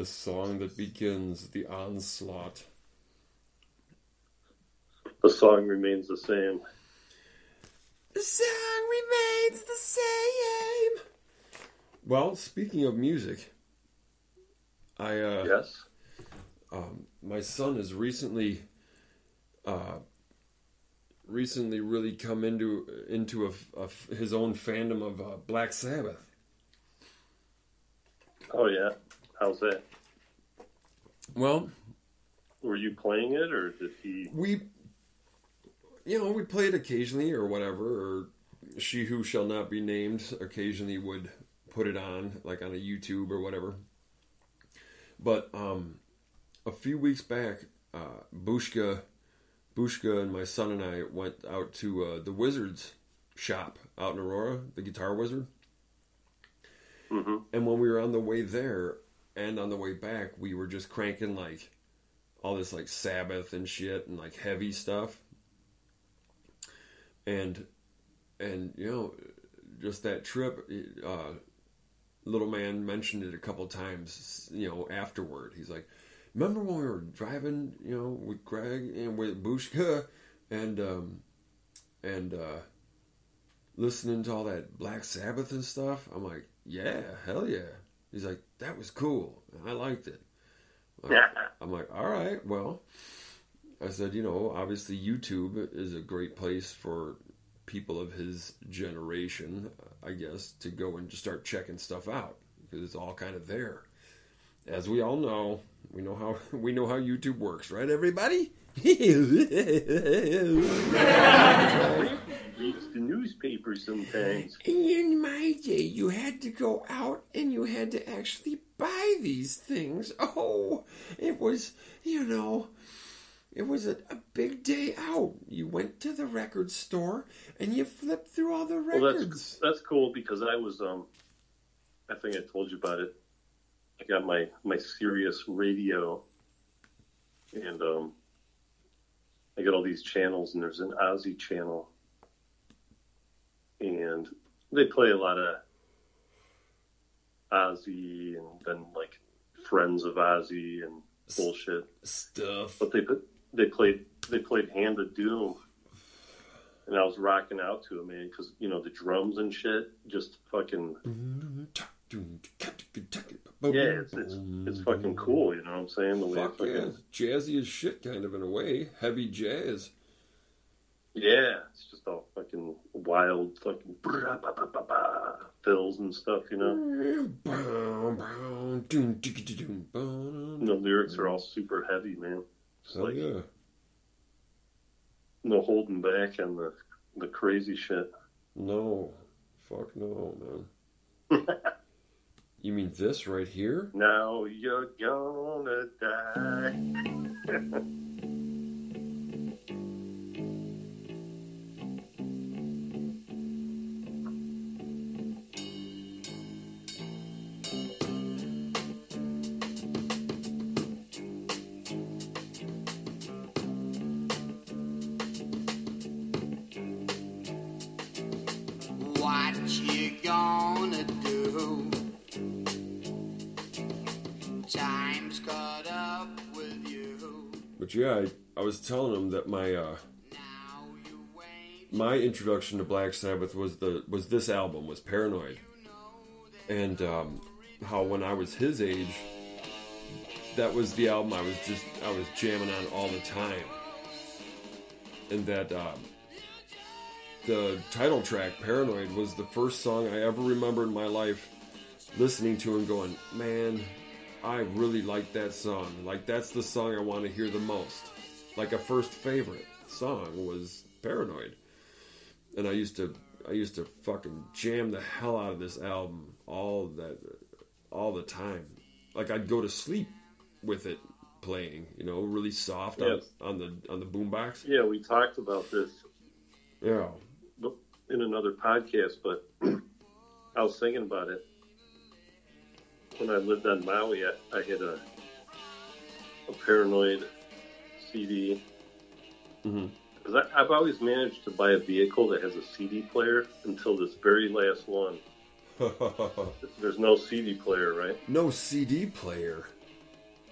the song that begins the onslaught. The song remains the same. The song remains the same. Well, speaking of music, Yes? My son has recently really come into his own fandom of Black Sabbath. Oh, yeah? How's that? Well, were you playing it, or did he... We played occasionally or whatever, or She Who Shall Not Be Named occasionally would put it on, like on a YouTube or whatever. But a few weeks back, Bushka and my son and I went out to the Wizard's shop out in Aurora, the Guitar Wizard. Mm-hmm. And when we were on the way there and on the way back, we were just cranking like all this like Sabbath and shit and like heavy stuff. And just that trip, little man mentioned it a couple times, afterward. He's like, remember when we were driving, with Greg and with Bushka and listening to all that Black Sabbath and stuff? I'm like, yeah, hell yeah. He's like, that was cool. I liked it. I'm like, all right, well, I said, obviously YouTube is a great place for people of his generation, I guess, to go and just start checking stuff out because it's all kind of there. As we all know, we know how YouTube works, right, everybody? Reads the newspaper sometimes. In my day, you had to go out and you had to actually buy these things. Oh, it was, it was a big day out. You went to the record store and you flipped through all the records. Well, that's cool because I was, I think I told you about it. I got my Sirius radio and I got all these channels and there's an Ozzy channel and they play a lot of Ozzy and then like Friends of Ozzy and bullshit stuff. But they played Hand of Doom, and I was rocking out to it, man, because the drums and shit just fucking it's fucking cool. You know what I'm saying? The way fuck yeah, jazzy as shit, kind of in a way, heavy jazz. Yeah, it's just all fucking wild, fucking fills and stuff, The lyrics are all super heavy, man. Just hell yeah. No holding back on the crazy shit. No. Fuck no, man. You mean this right here? Now you're gonna die. But yeah, I was telling him that my introduction to Black Sabbath was this album, was Paranoid. And how when I was his age, that was the album I was jamming on all the time. And that the title track, Paranoid, was the first song I ever remember in my life listening to and going, man, I really like that song. Like, that's the song I want to hear the most. Like, a first favorite song was Paranoid. And I used to fucking jam the hell out of this album all the time. Like, I'd go to sleep with it playing, really soft on the boombox. Yeah, we talked about this. Yeah. In another podcast, but I was thinking about it. When I lived on Maui, I had a Paranoid CD. Mm-hmm. Because I've always managed to buy a vehicle that has a CD player until this very last one. There's no CD player, right? No CD player?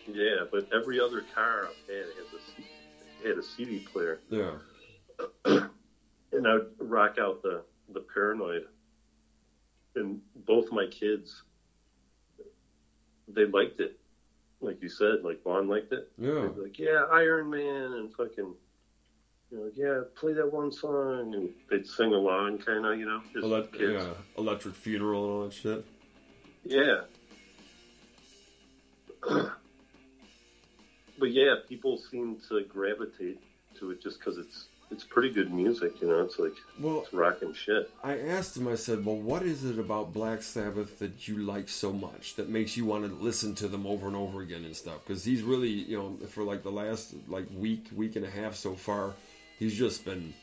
Yeah, but every other car I've had a CD player. Yeah. And I would rock out the Paranoid. And both my kids, they liked it. Like you said, like Vaughn liked it. Yeah. They'd be like, yeah, Iron Man, and fucking, yeah, play that one song. And they'd sing along, kind of, as kids. Yeah, Electric Funeral and all that shit. Yeah. But yeah, people seem to gravitate to it just because it's pretty good music, It's like, it's rocking shit. I asked him, I said, well, what is it about Black Sabbath that you like so much that makes you want to listen to them over and over again and stuff? Because he's really, for like the last week and a half so far, he's just been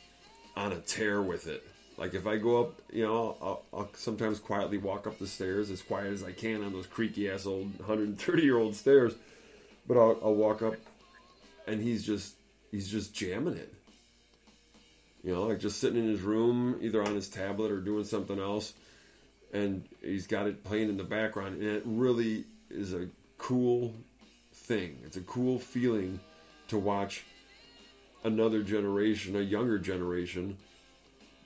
on a tear with it. Like if I go up, I'll sometimes quietly walk up the stairs as quiet as I can on those creaky ass old 130-year-old stairs. But I'll walk up, and he's just jamming it. Like just sitting in his room, either on his tablet or doing something else, and he's got it playing in the background, and it really is a cool thing. It's a cool feeling to watch another generation, a younger generation,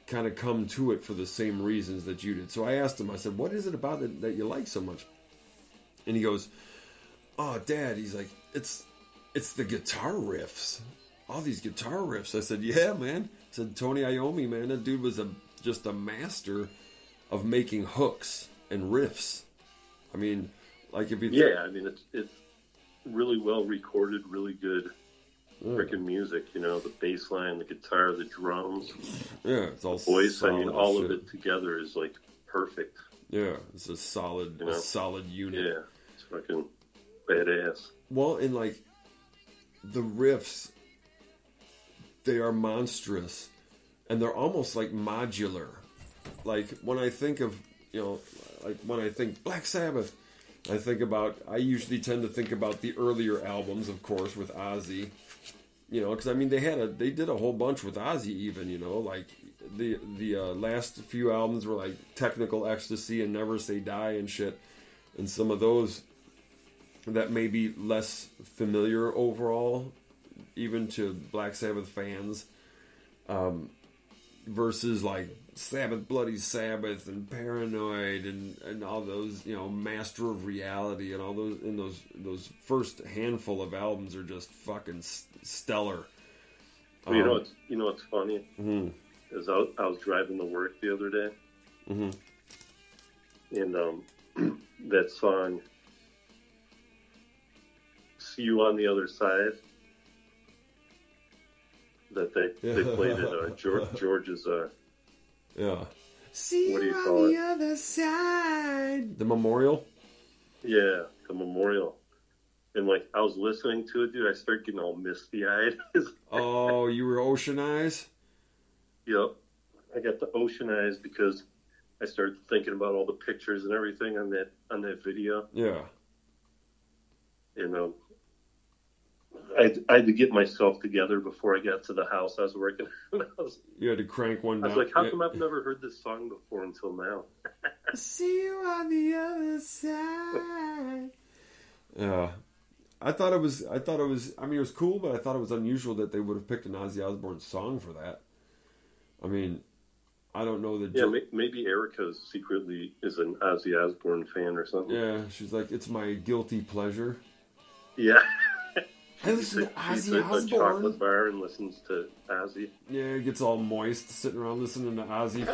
kind of come to it for the same reasons that you did. So I asked him, I said, what is it about it that you like so much? And he goes, oh, Dad, he's like, it's the guitar riffs. All these guitar riffs. I said, yeah, man. I said, Tony Iommi, man, that dude was just a master of making hooks and riffs. I mean, like if you... Yeah, I mean, it's really well recorded, really good freaking music, the bass line, the guitar, the drums. Yeah, it's all voice. I mean, all shit. of it together is like perfect. Yeah, it's a solid unit. Yeah, it's fucking badass. Well, and like the riffs, they are monstrous, and they're almost like modular. Like when I think of, like when I think Black Sabbath, I usually tend to think about the earlier albums, of course, with Ozzy. Because I mean they did a whole bunch with Ozzy even. Like the last few albums were like Technical Ecstasy and Never Say Die and shit, and some of those that may be less familiar overall, even to Black Sabbath fans, versus like Sabbath, Bloody Sabbath, and Paranoid, and all those, Master of Reality, and all those, and those first handful of albums are just fucking stellar. Well, what's funny is I was driving to work the other day, and that song, "See You on the Other Side," that they played at George's. Yeah. See you on the other side. The memorial? Yeah, the memorial. And like I was listening to it, dude, I started getting all misty eyed. Oh, you were ocean eyes? Yep. I got the ocean eyes because I started thinking about all the pictures and everything on that video. Yeah. I had to get myself together before I got to the house I was working. You had to crank one down. I was like, how come I've never heard this song before until now? See you on the other side. Yeah. I thought it was, I mean, it was cool, but I thought it was unusual that they would have picked an Ozzy Osbourne song for that. I mean, I don't know that... Yeah, maybe Erica secretly is an Ozzy Osbourne fan or something. Yeah, she's like, it's my guilty pleasure. Yeah. I listen to Ozzy Osbourne. She's a chocolate bar and listens to Ozzy. Yeah, gets all moist sitting around listening to Ozzy,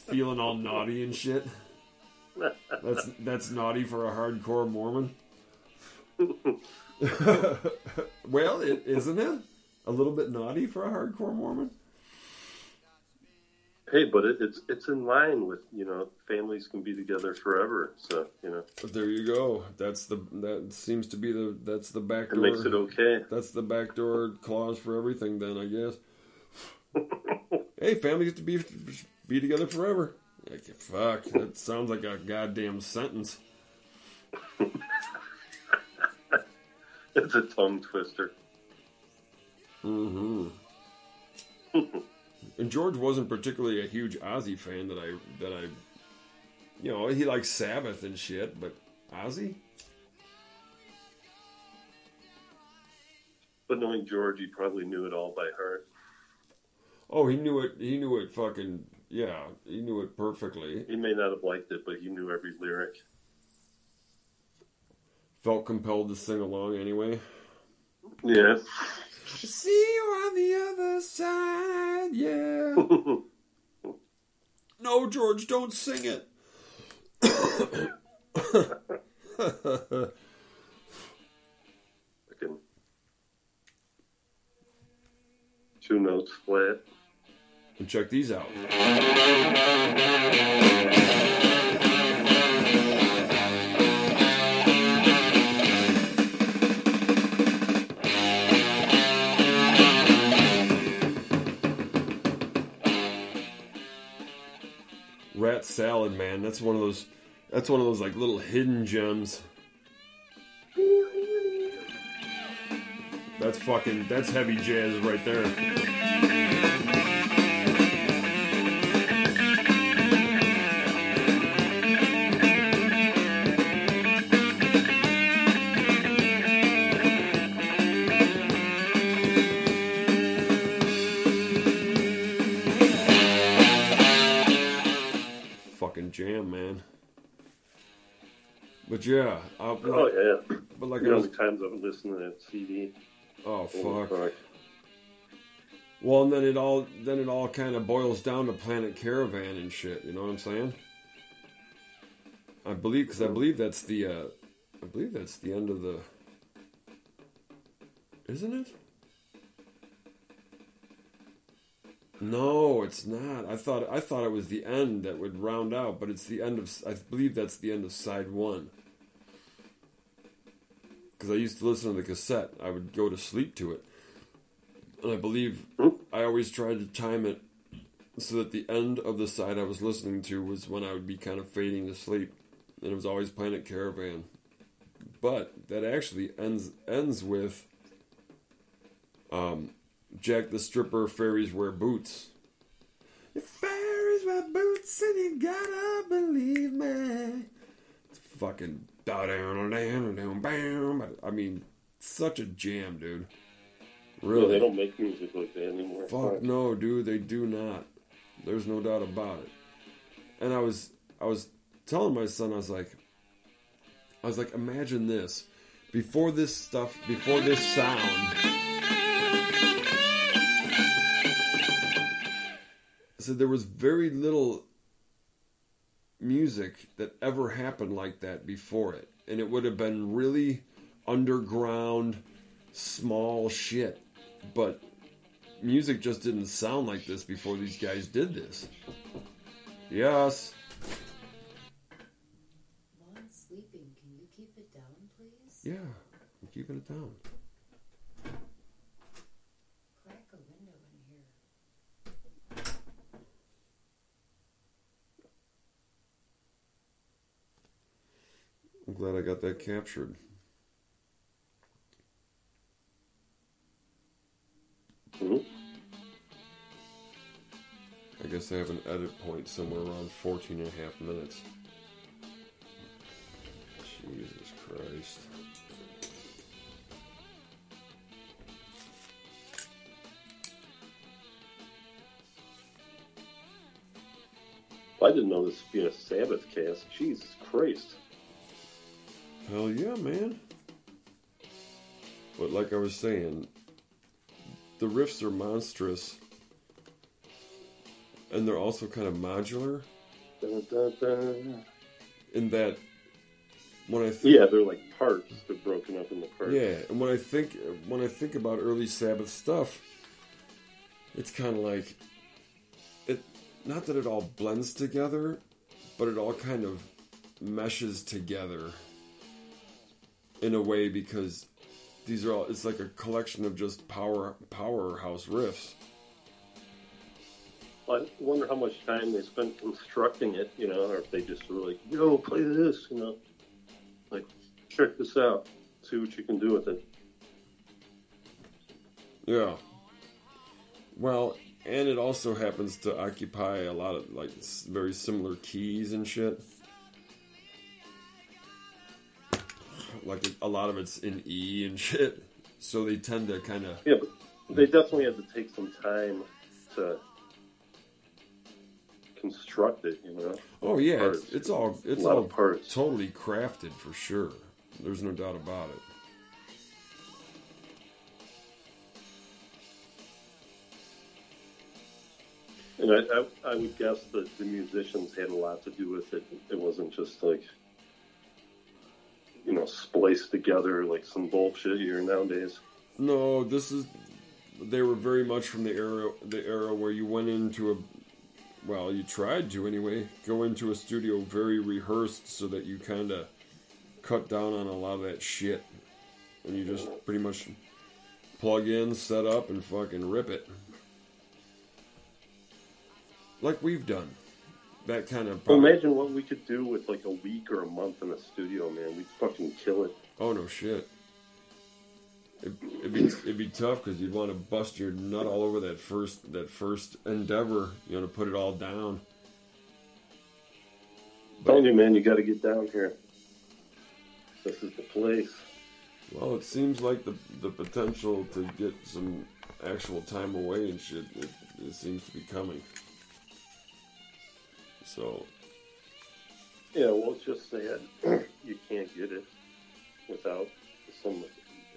feeling all naughty and shit. That's naughty for a hardcore Mormon. Well, isn't it? A little bit naughty for a hardcore Mormon? Hey, but it's in line with, families can be together forever. So, But there you go. That seems to be that's the back door. It makes it okay. That's the backdoor clause for everything then, I guess. Hey, families get to be together forever. Like, fuck, that sounds like a goddamn sentence. It's a tongue twister. Mm-hmm. And George wasn't particularly a huge Ozzy fan that I he likes Sabbath and shit, but Ozzy? But knowing George, he probably knew it all by heart. Oh, he knew it. He knew it fucking, yeah, he knew it perfectly. He may not have liked it, but he knew every lyric. Felt compelled to sing along anyway. Yeah. See you on the other side, yeah. No, George, don't sing it. Fucking 2 notes flat. And check these out. Rat Salad, man. That's one of those like little hidden gems. That's heavy jazz right there. Fucking jam, man. But yeah, yeah. But like, you know, the times I've listened to that CD. Oh fuck. Well, and then it all kind of boils down to Planet Caravan and shit. You know what I'm saying? I believe that's the end of the. Isn't it? No, it's not. I thought it was the end that would round out, but it's the end of. I believe that's the end of side 1. Because I used to listen to the cassette. I would go to sleep to it. And I believe I always tried to time it so that the end of the side I was listening to was when I would be kind of fading to sleep. And it was always Planet Caravan. But that actually ends with Jack the Stripper, Fairies Wear Boots. If fairies wear boots and you gotta believe me. It's fucking... I mean, such a jam, dude. Really. No, they don't make music like that anymore. Fuck no, dude, they do not. There's no doubt about it. And I was telling my son, I was like, imagine this. Before this sound, so there was very little music that ever happened like that before it. And it would have been really underground, small shit. But music just didn't sound like this before these guys did this. Yes. Mom's sleeping. Can you keep it down, please? Yeah, I'm keeping it down. Crack a window in here. I'm glad I got that captured. I guess I have an edit point somewhere around 14 and a half minutes. Jesus Christ. I didn't know this would be a Sabbathkast. Jesus Christ. Hell yeah, man. But like I was saying, the riffs are monstrous. And they're also kind of modular. Dun, dun, dun. In that, when I think... Yeah, they're like parts. They're broken up into parts. Yeah, and when I think about early Sabbath stuff, it's kind of like... Not that it all blends together, but it all kind of meshes together in a way, because these are all... It's like a collection of just powerhouse riffs. I wonder how much time they spent constructing it, you know, or if they just were like, yo, play this, you know. Like, check this out. See what you can do with it. Yeah. Well, and it also happens to occupy a lot of, like, very similar keys and shit. Like, a lot of it's in E and shit. So they tend to kind of... Yeah, but they definitely had to take some time to construct it, you know? Oh, yeah, it's all parts. totally crafted for sure. There's no doubt about it. And I would guess that the musicians had a lot to do with it. It wasn't just like, you know, spliced together like some bullshit here nowadays. No, they were very much from the era where you went into you tried to anyway, go into a studio very rehearsed so that you kind of cut down on a lot of that shit. And you just pretty much plug in, set up, and fucking rip it. Like we've done. That kind of... Well, imagine what we could do with like a week or a month in the studio, man. We'd fucking kill it. Oh, no shit. It'd be tough because you'd want to bust your nut all over that first endeavor, you know, to put it all down. Telling you, man, you got to get down here. This is the place. Well, it seems like the potential to get some actual time away and shit, it seems to be coming. So. Yeah, well, it's just sad. You can't get it without some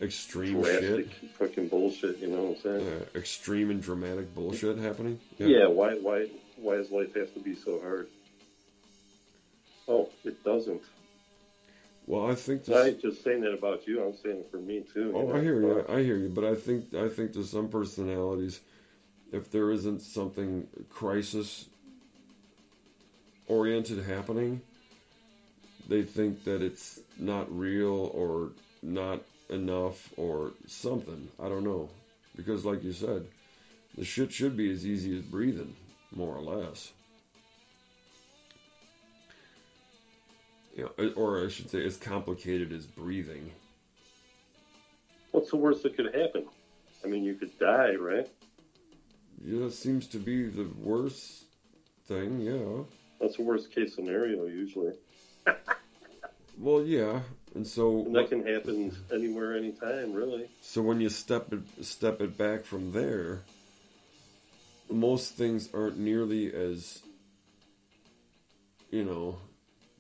extreme drastic shit. Fucking bullshit, you know what I'm saying? Yeah, extreme and dramatic bullshit happening. Yeah, why does life have to be so hard? Oh, it doesn't. Well, I think I ain't just saying that about you. I'm saying it for me too. Oh, I hear you. But I think to some personalities, if there isn't something crisis oriented happening, they think that it's not real or not enough or something. I don't know. Because like you said, the shit should be as easy as breathing, more or less. You know, or I should say as complicated as breathing. What's the worst that could happen? I mean, you could die, right? Yeah, that seems to be the worst thing, yeah. That's the worst case scenario, usually. Well, yeah, and so... And that can happen anywhere, anytime, really. So when you step it back from there, most things aren't nearly as, you know,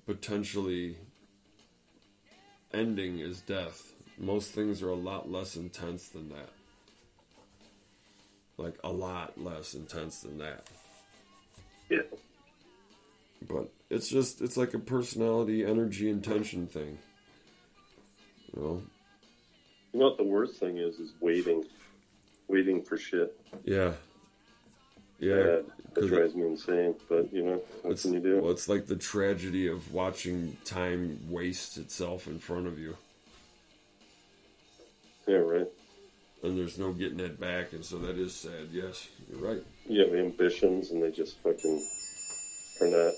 potentially ending as death. Most things are a lot less intense than that. Like, a lot less intense than that. Yeah. But it's like a personality, energy, intention thing. You know? You know what the worst thing is waiting. Waiting for shit. Yeah. Yeah. That drives me insane, but, you know, what can you do? Well, it's like the tragedy of watching time waste itself in front of you. Yeah, right. And there's no getting it back, and so that is sad. Yes, you're right. You have ambitions, and they just fucking are not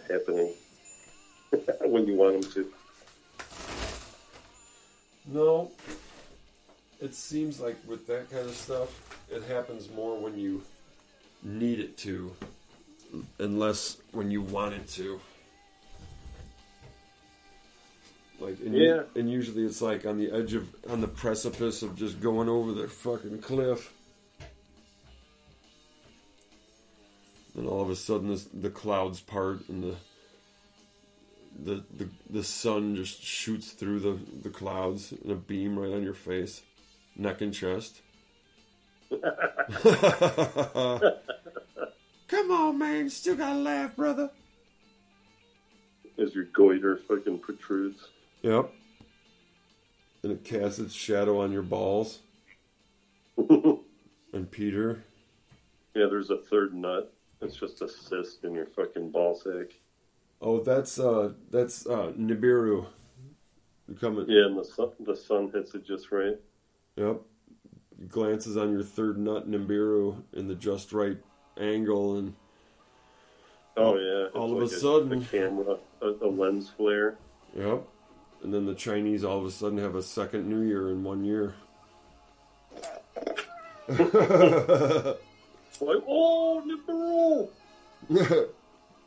happening when you want them to. No. It seems like with that kind of stuff, it happens more when you need it to, and less when you want it to. Like, and usually it's like on the precipice of just going over the fucking cliff. And all of a sudden the clouds part and the sun just shoots through the clouds in a beam right on your face, neck and chest. Come on, man, still gotta laugh, brother. As your goiter fucking protrudes. Yep. And it casts its shadow on your balls. And Peter. Yeah, there's a third nut. It's just a cyst in your fucking ball sack. Oh, that's Nibiru. Yeah, and the sun hits it just right. Yep. Glances on your third nut, Nibiru, in the just right angle, and oh yeah, it's all like of a sudden, a camera, a lens flare. Yep. And then the Chinese all of a sudden have a second New Year in 1 year. Like, oh, Nibiru!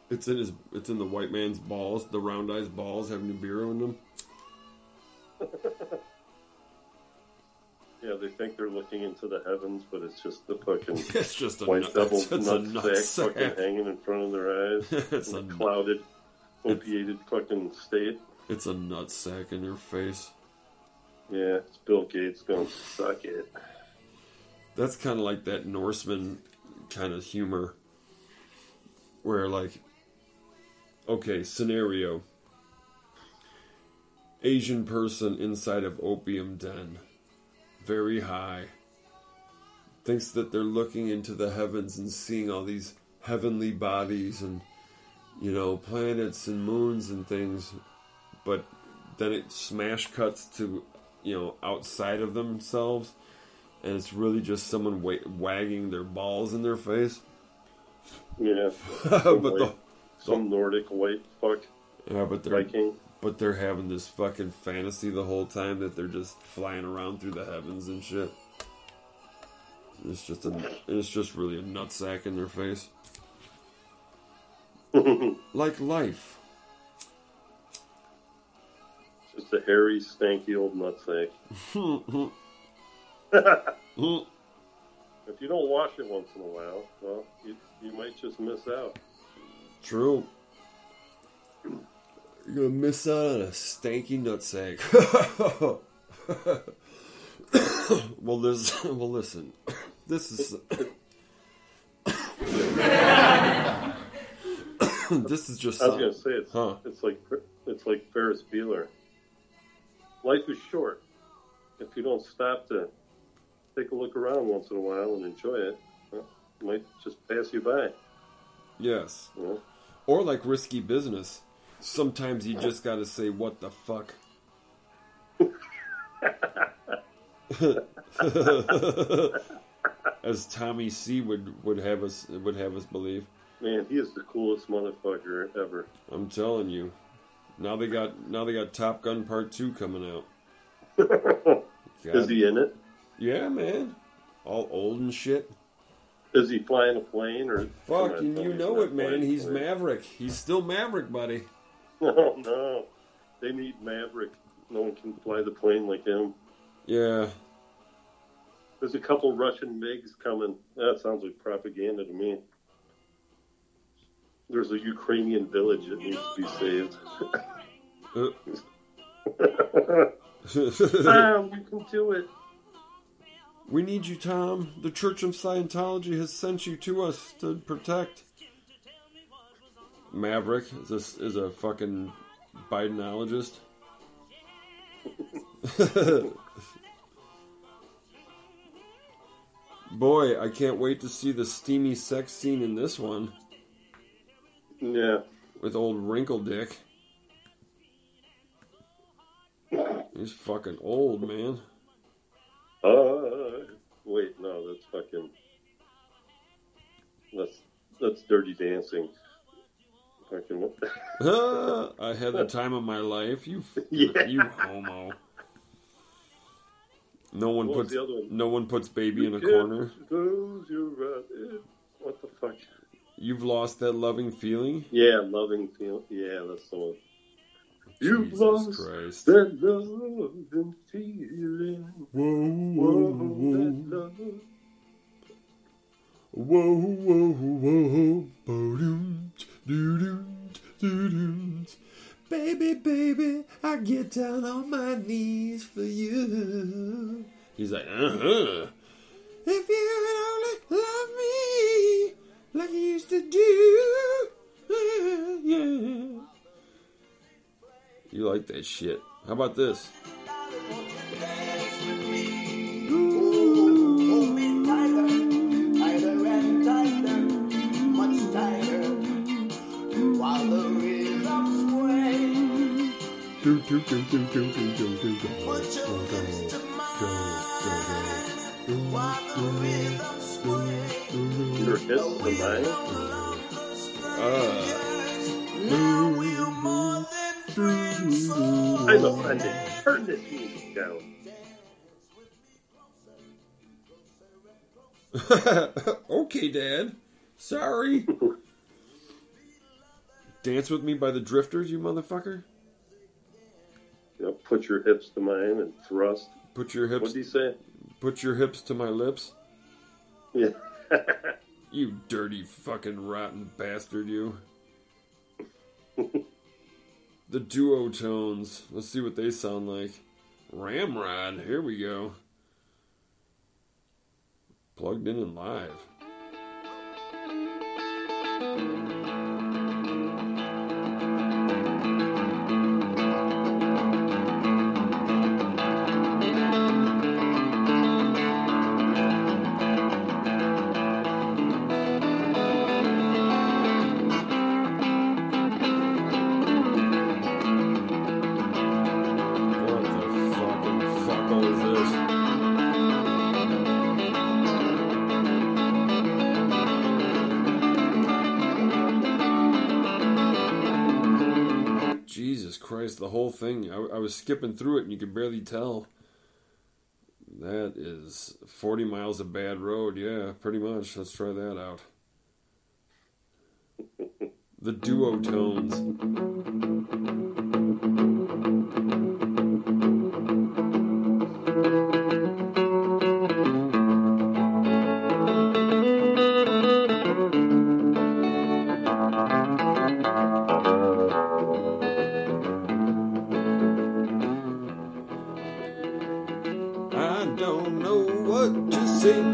It's in the white man's balls. The round eyes balls have Nibiru in them. Yeah, they think they're looking into the heavens, but it's just the fucking It's just a white devil nut nutsack fucking hanging in front of their eyes. It's in a clouded, opiated fucking state. It's a nutsack in your face. Yeah, it's Bill Gates going, suck it. That's kind of like that Norseman kind of humor. Where, like, okay, scenario. Asian person inside of opium den. Very high. Thinks that they're looking into the heavens and seeing all these heavenly bodies and, you know, planets and moons and things. But then it smash cuts to, you know, outside of themselves. And it's really just someone wagging their balls in their face. Yeah. Some Nordic white fuck. Yeah, but Viking. But they're having this fucking fantasy the whole time that they're just flying around through the heavens and shit. It's just really a nutsack in their face. Like life. Just a hairy, stanky old nutsack. If you don't wash it once in a while, well, you might just miss out. True. You're gonna miss out on a stanky nutsack. Well, listen. This is this is just. I was gonna say it's like Ferris Bueller. Life is short. If you don't stop to take a look around once in a while and enjoy it, well, it might just pass you by. Yes. Yeah. Or like risky business. Sometimes you just gotta say, what the fuck? As Tommy C would have us believe. Man, he is the coolest motherfucker ever. I'm telling you. Now they got Top Gun Part 2 coming out. Is he in it? Yeah, man. All old and shit. Is he flying a plane or? Fucking, you know it, man. He's Maverick. He's still Maverick, buddy. Oh no, they need Maverick. No one can fly the plane like him. Yeah. There's a couple Russian MiGs coming. That sounds like propaganda to me. There's a Ukrainian village that needs to be saved. Tom, you can do it. We need you, Tom. The Church of Scientology has sent you to us to protect. Maverick is a fucking Bidenologist. Boy, I can't wait to see the steamy sex scene in this one. Yeah. With old Wrinkle Dick. He's fucking old, man. Wait, no, that's fucking... That's Dirty Dancing. Fucking... I had the time of my life. You homo. No one puts baby in a corner. What the fuck? You've lost that loving feeling? Yeah, loving feeling. Yeah, that's the one. You've Jesus lost Christ. that loving feeling. Whoa, whoa, whoa. Baby, I get down on my knees for you. He's like, If you would only love me like you used to do. Yeah. You like that shit. How about this? Your hips tonight. I'm offended. Turn this music down. Okay, Dad. Sorry. Dance with Me by the Drifters, you motherfucker. You know, put your hips to mine and thrust. Put your hips. What did he say? Put your hips to my lips? Yeah. You dirty fucking rotten bastard, you. The duo tones. Let's see what they sound like. Ramrod. Here we go. Plugged in and live. Christ, the whole thing. I was skipping through it and you could barely tell. That is 40 miles of bad road. Yeah, pretty much. Let's try that out. The duo tones.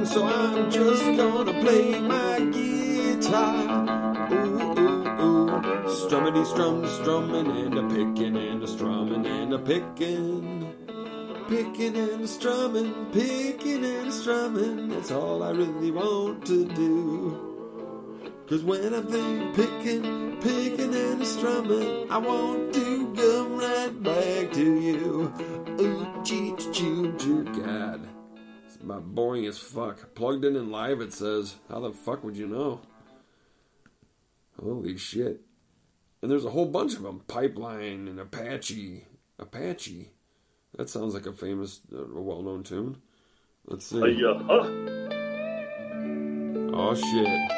So I'm just gonna play my guitar. Ooh, ooh, ooh. Strummity strum, strumming and a picking and a strumming and a picking. Picking and a strumming, picking and a strumming. That's all I really want to do. 'Cause when I'm through picking and a strumming, I want to come right back to you. Ooh, choo, choo, choo, God. About boring as fuck. Plugged in and live, it says. How the fuck would you know? Holy shit. And there's a whole bunch of them. Pipeline and Apache. Apache? That sounds like a famous, well-known tune. Let's see. Oh, shit.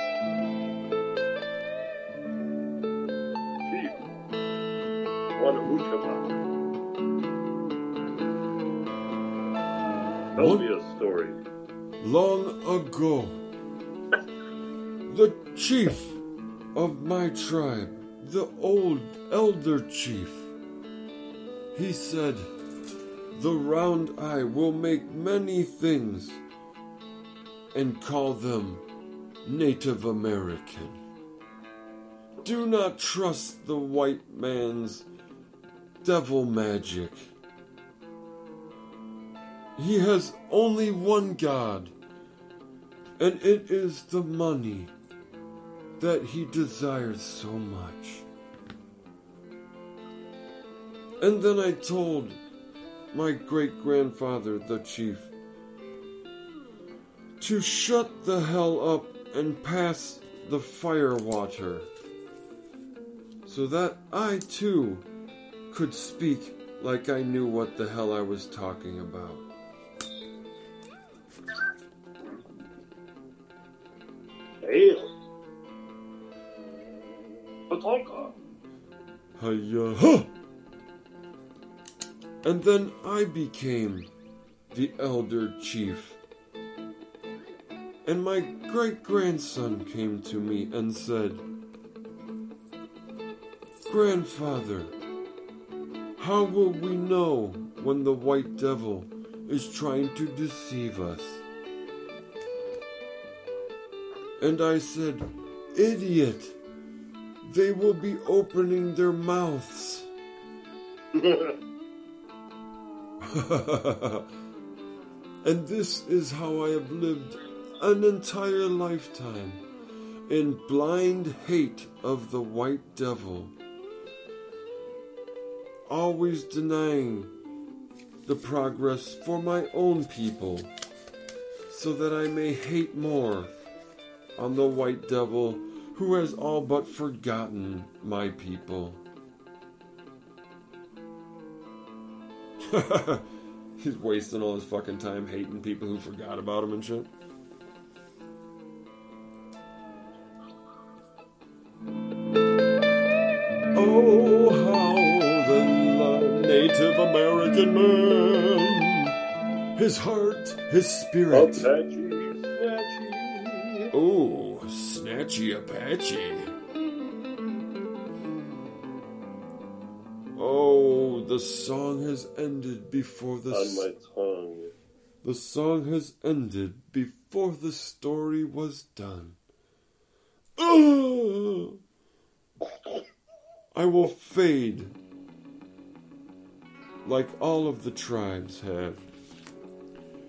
Tell me a story. Long ago, the chief of my tribe, the old elder chief, he said, "The round eye will make many things and call them Native American. Do not trust the white man's devil magic. He has only one God, and it is the money that he desires so much." And then I told my great-grandfather, the chief, to shut the hell up and pass the fire water, so that I too could speak like I knew what the hell I was talking about. Hiya-ha! And then I became the elder chief. And my great-grandson came to me and said, "Grandfather, how will we know when the white devil is trying to deceive us?" And I said, "Idiot, they will be opening their mouths." And this is how I have lived an entire lifetime, in blind hate of the white devil, always denying the progress for my own people, so that I may hate more on the white devil who has all but forgotten my people. He's wasting all his fucking time hating people who forgot about him and shit. Oh, how the Native American man his heart, his spirit. Apache, snatchy. Oh, snatchy Apache. Oh, the song has ended before the... On my tongue. The song has ended before the story was done. Oh! I will fade like all of the tribes have.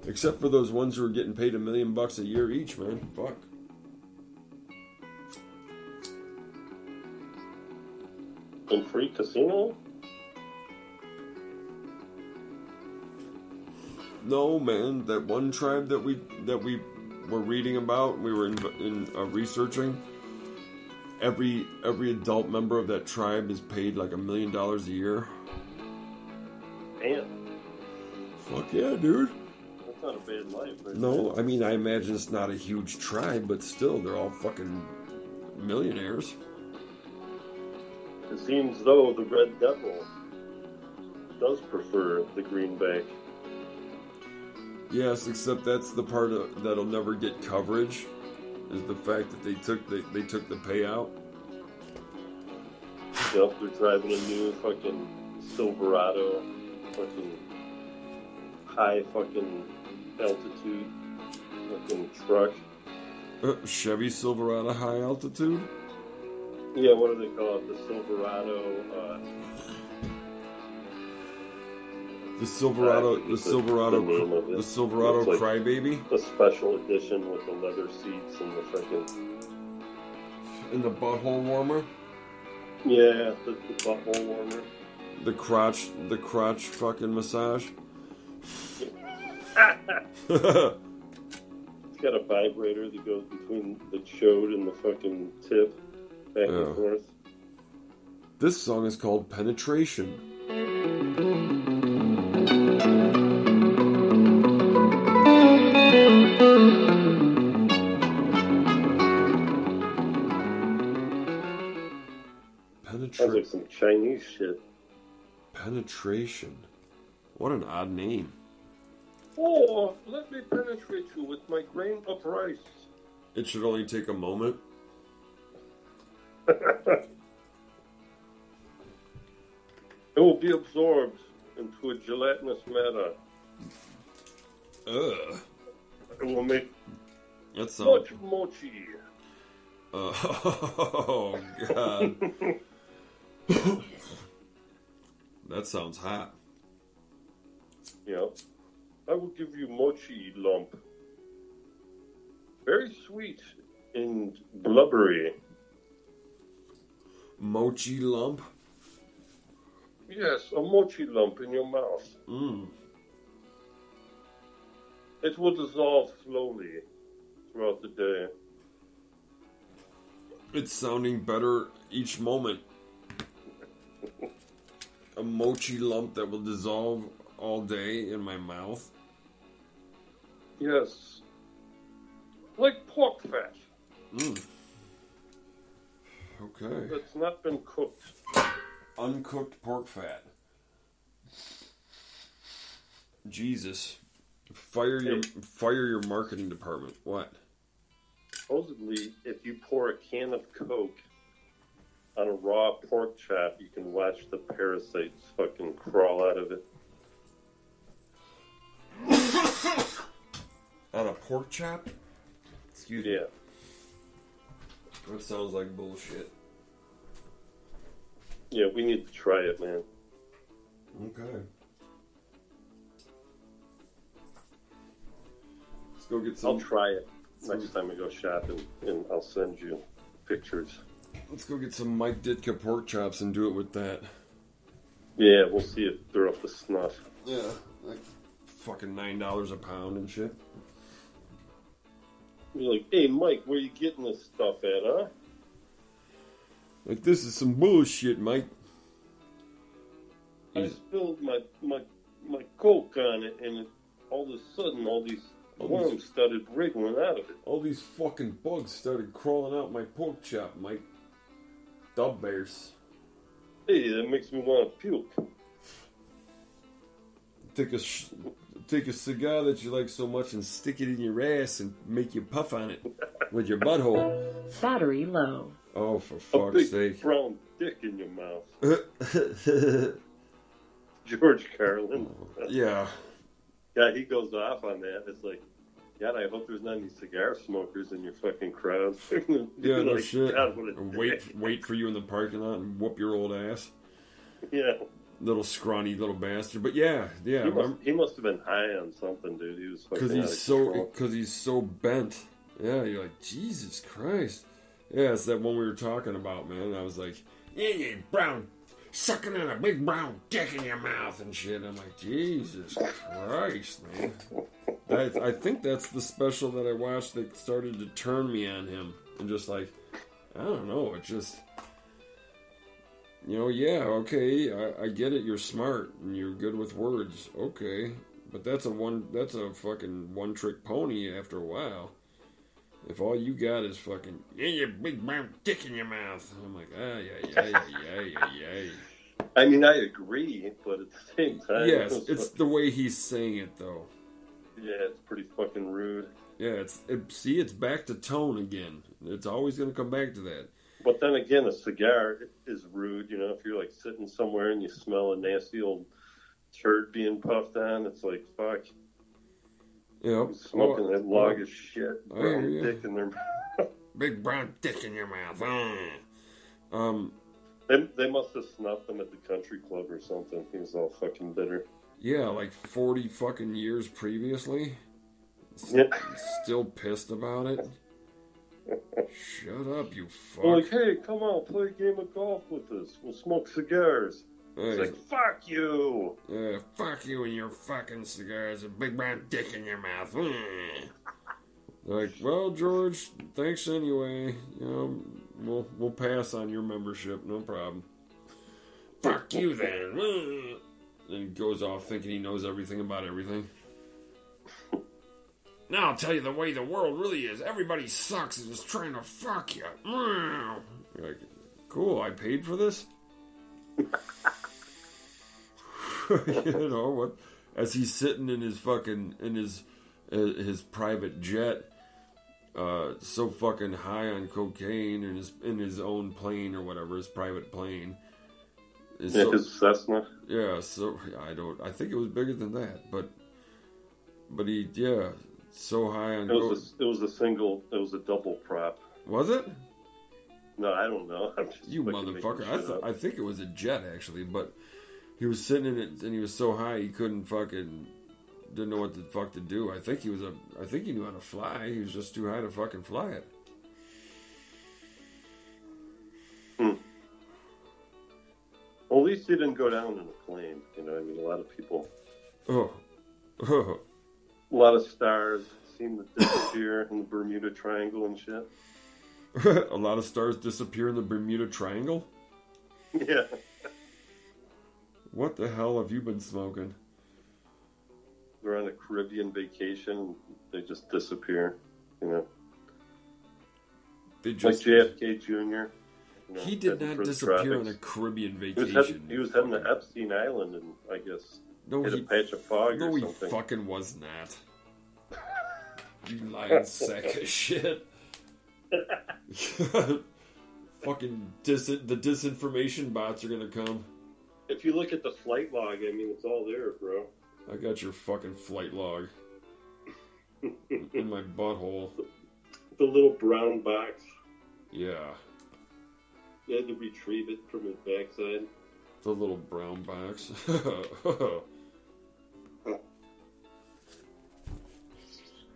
Except for those ones who are getting paid $1 million a year each, man. Fuck. In free casino? No, man. That one tribe that we were reading about, we were researching. Every adult member of that tribe is paid like $1 million a year. Damn. Fuck yeah, dude. That's not a bad life, right? No, I mean, I imagine it's not a huge tribe, but still, they're all fucking millionaires. It seems though the Red Devil does prefer the greenback. Yes, except that's the part that'll never get coverage, is the fact that they took the payout. Yep, they're driving a new fucking Silverado, fucking high fucking altitude fucking truck. Chevy Silverado high altitude? Yeah, what do they call it? The Silverado, The Silverado like Crybaby? a special edition with the leather seats and the fucking... And the butthole warmer? Yeah, the butthole warmer. The crotch fucking massage? It's got a vibrator that goes between the chode and the fucking tip, back and forth. This song is called Penetration. Sounds like some Chinese shit. Penetration. What an odd name. Oh, let me penetrate you with my grain of rice. It should only take a moment. It will be absorbed into a gelatinous matter. Ugh. It will make That's much mochi. Oh, God. That sounds hot. Yeah. I will give you mochi lump. Very sweet and blubbery. Mochi lump? Yes, a mochi lump in your mouth. Mmm. It will dissolve slowly throughout the day. It's sounding better each moment. A mochi lump that will dissolve all day in my mouth. Yes. Like pork fat. Mmm. Okay. That's not been cooked. Uncooked pork fat. Jesus. Fire your marketing department. What? Supposedly, if you pour a can of Coke on a raw pork chop, you can watch the parasites fucking crawl out of it. On a pork chop? Excuse me. Yeah. That sounds like bullshit. Yeah, we need to try it, man. Okay. Let's go get some. I'll try it next time we go shopping, and I'll send you pictures. Let's go get some Mike Ditka pork chops and do it with that. Yeah, we'll see if they're up to snuff. Yeah, like fucking $9 a pound and shit. You're like, hey, Mike, where you getting this stuff at, huh? Like, this is some bullshit, Mike. I spilled my Coke on it, and all of a sudden, all these worms started wriggling out of it. All these fucking bugs started crawling out my pork chop, Mike. Dub bears. Hey, that makes me want to puke. take a cigar that you like so much and stick it in your ass and make you puff on it with your butthole. Battery low. Oh, for A fuck's big sake. brown dick in your mouth. George Carlin. Yeah. Yeah, he goes off on that. It's like, God, I hope there's not any cigar smokers in your fucking crowd. Yeah, no like, shit. God, what a Wait for you in the parking lot and whoop your old ass. Yeah. Little scrawny little bastard. But yeah. He must have been high on something, dude. He was fucking Because he's so bent. Yeah, you're like, Jesus Christ. Yeah, it's that one we were talking about, man. I was like, yeah, you brown, sucking on a big brown dick in your mouth and shit. I'm like, Jesus Christ, man. I think that's the special that I watched that started to turn me on him. And just like, I don't know, it just, yeah, okay, I get it, you're smart and you're good with words, okay. But that's a fucking one-trick pony after a while. If all you got is fucking, yeah, you big brown dick in your mouth. I'm like, yeah. I mean, I agree, but at the same time... Yes, it's the way he's saying it, though. Yeah, it's pretty fucking rude. Yeah, it's back to tone again. It's always going to come back to that. But then again, a cigar is rude, if you're like sitting somewhere and you smell a nasty old turd being puffed on, it's like, fuck. Yep. Smoking that log of shit. Brown dick in their mouth. Big brown dick in your mouth. They must have snuffed him at the country club or something. He was all fucking bitter. Yeah, like 40 fucking years previously. Yeah. Still pissed about it. Shut up, you fuck. Like, hey, come on, play a game of golf with us. We'll smoke cigars. It's like, fuck you. Yeah, fuck you and your fucking cigars. A big brown dick in your mouth. Like, well, George, thanks anyway. We'll pass on your membership, no problem. Fuck you then. Then he goes off thinking he knows everything about everything. Now I'll tell you the way the world really is. Everybody sucks and is trying to fuck you. You're like, cool, I paid for this? What? As he's sitting in his fucking his private jet, so fucking high on cocaine in his own plane or whatever, his private plane. His Cessna. Yeah, so I think it was bigger than that, but he so high on. It was a double prop. Was it? No, I don't know. I'm just you motherfucker! I think it was a jet actually, but. He was sitting in it, and he was so high he didn't know what the fuck to do. I think he knew how to fly. He was just too high to fucking fly it. Well, at least he didn't go down in a plane. I mean, a lot of people. A lot of stars seem to disappear in the Bermuda Triangle and shit. A lot of stars disappear in the Bermuda Triangle? Yeah. What the hell have you been smoking? They're on a Caribbean vacation. They just disappear, They just, like JFK Jr. He did not disappear on a Caribbean vacation. He was heading to Epstein Island and, I guess, hit a patch of fog or something. No, he fucking was not. You lying sack of shit. Fucking the disinformation bots are gonna come. If you look at the flight log, I mean, it's all there, bro. I got your fucking flight log in my butthole. The little brown box. Yeah. You had to retrieve it from his backside. The little brown box.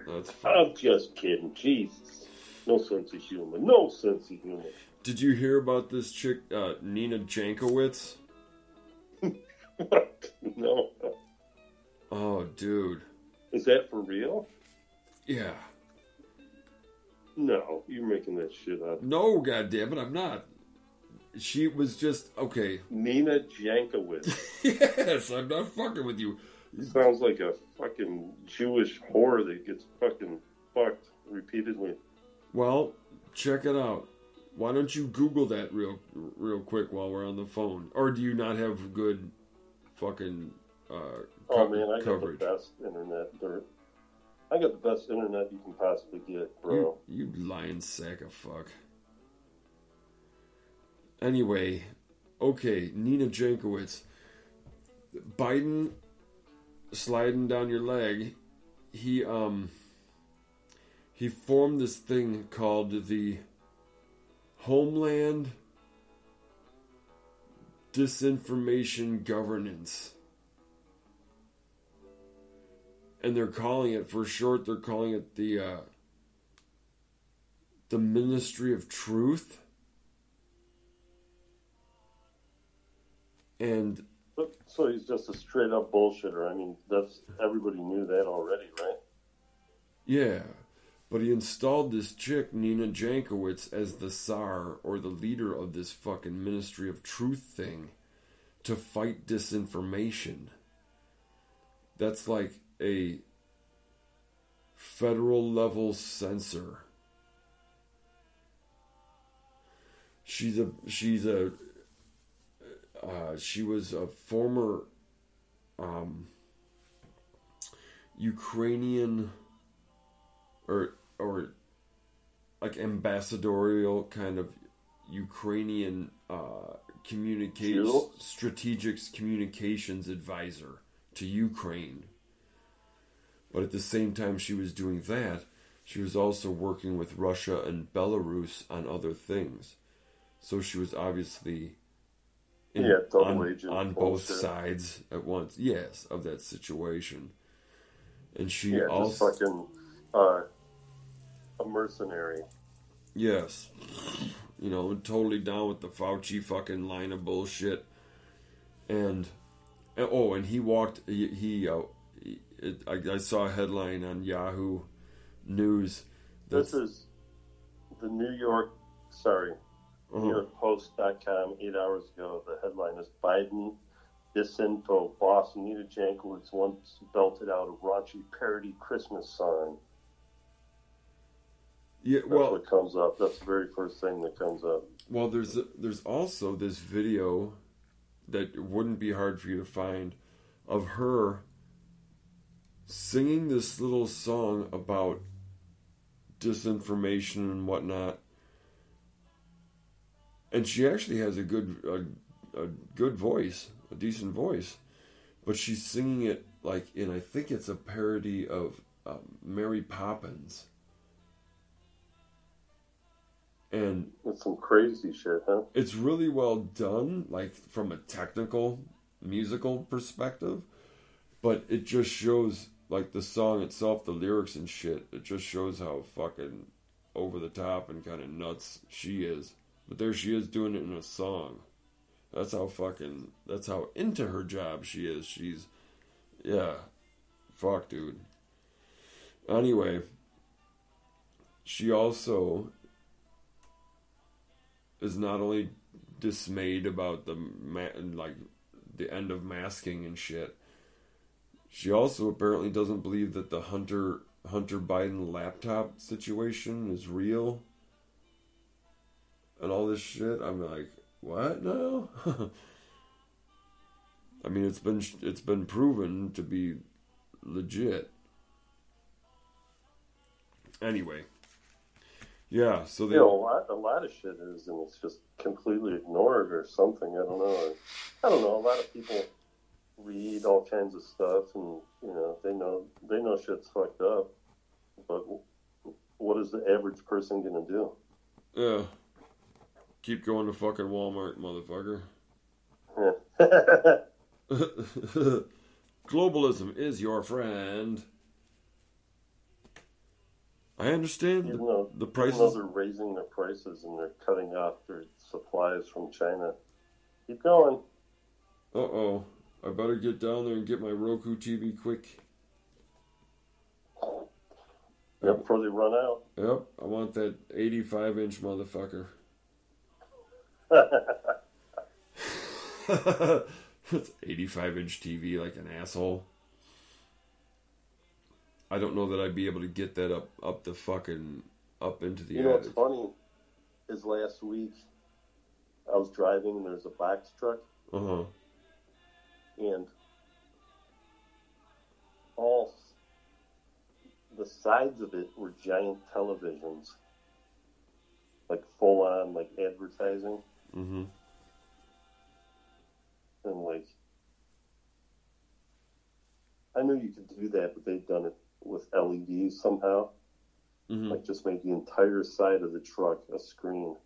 That's funny. I'm just kidding. Jesus. No sense of humor. No sense of humor. Did you hear about this chick, Nina Jankowicz? What? No. Oh, dude. Is that for real? Yeah. No, you're making that shit up. No, goddammit, I'm not. She was just, okay. Nina Jankowicz. Yes, I'm not fucking with you. Sounds like a fucking Jewish whore that gets fucking fucked repeatedly. Well, check it out. Why don't you Google that real quick while we're on the phone? Or do you not have good fucking Oh man, I got coverage. the best internet. I got the best internet you can possibly get, bro. You lying sack of fuck. Anyway, okay, Nina Jankowicz. Biden sliding down your leg. He formed this thing called the Homeland Disinformation Governance. And they're calling it, for short, they're calling it the Ministry of Truth. And so he's just a straight up bullshitter. I mean, everybody knew that already, right? yeah, but he installed this chick, Nina Jankowicz, as the czar, or the leader of this fucking Ministry of Truth thing, to fight disinformation. That's like a federal level censor. She was a former Ukrainian or like ambassadorial kind of Ukrainian strategic communications advisor to Ukraine. But at the same time she was doing that, she was also working with Russia and Belarus on other things. So she was obviously on both sides at once, yes, of that situation. And she also just fucking a mercenary. Yes, totally down with the Fauci fucking line of bullshit. And he walked. I saw a headline on Yahoo News. This is the New York Post.com 8 hours ago. The headline is Biden disinfo boss Nina Jankowicz once belted out a raunchy parody Christmas song. Yeah, that's what comes up. That's the very first thing that comes up. Well, there's also this video that wouldn't be hard for you to find of her singing this little song about disinformation and whatnot. And she actually has a good voice, a decent voice, but she's singing it like in, I think it's a parody of Mary Poppins. And it's some crazy shit, huh? It's really well done, like from a technical, musical perspective, but it just shows, like the song itself, the lyrics and shit, it just shows how fucking over the top and kind of nuts she is. But there she is doing it in a song. That's how into her job she is. Fuck, dude. Anyway, she also is not only dismayed about the end of masking and shit. She also apparently doesn't believe that the Hunter Biden laptop situation is real. And all this shit. I'm like, what now? I mean, it's been proven to be legit. Anyway. Yeah, so a lot of shit is, and it's just completely ignored or something. I don't know. A lot of people read all kinds of stuff, and they know shit's fucked up. But what is the average person gonna do? Yeah, keep going to fucking Walmart, motherfucker. Globalism is your friend. I understand the prices. Even though they're raising their prices and they're cutting off their supplies from China. Keep going. Uh-oh. I better get down there and get my Roku TV quick. Yep, before they run out. Yep, I want that 85-inch motherfucker. That's 85-inch TV like an asshole. I don't know that I'd be able to get that up into the attic. What's funny is last week I was driving and there's a box truck. Uh-huh. And all, the sides of it were giant televisions, like full on, like advertising. Mm-hmm. And like, I knew you could do that, but they'd done it with LEDs somehow. Mm-hmm. Like, just made the entire side of the truck a screen.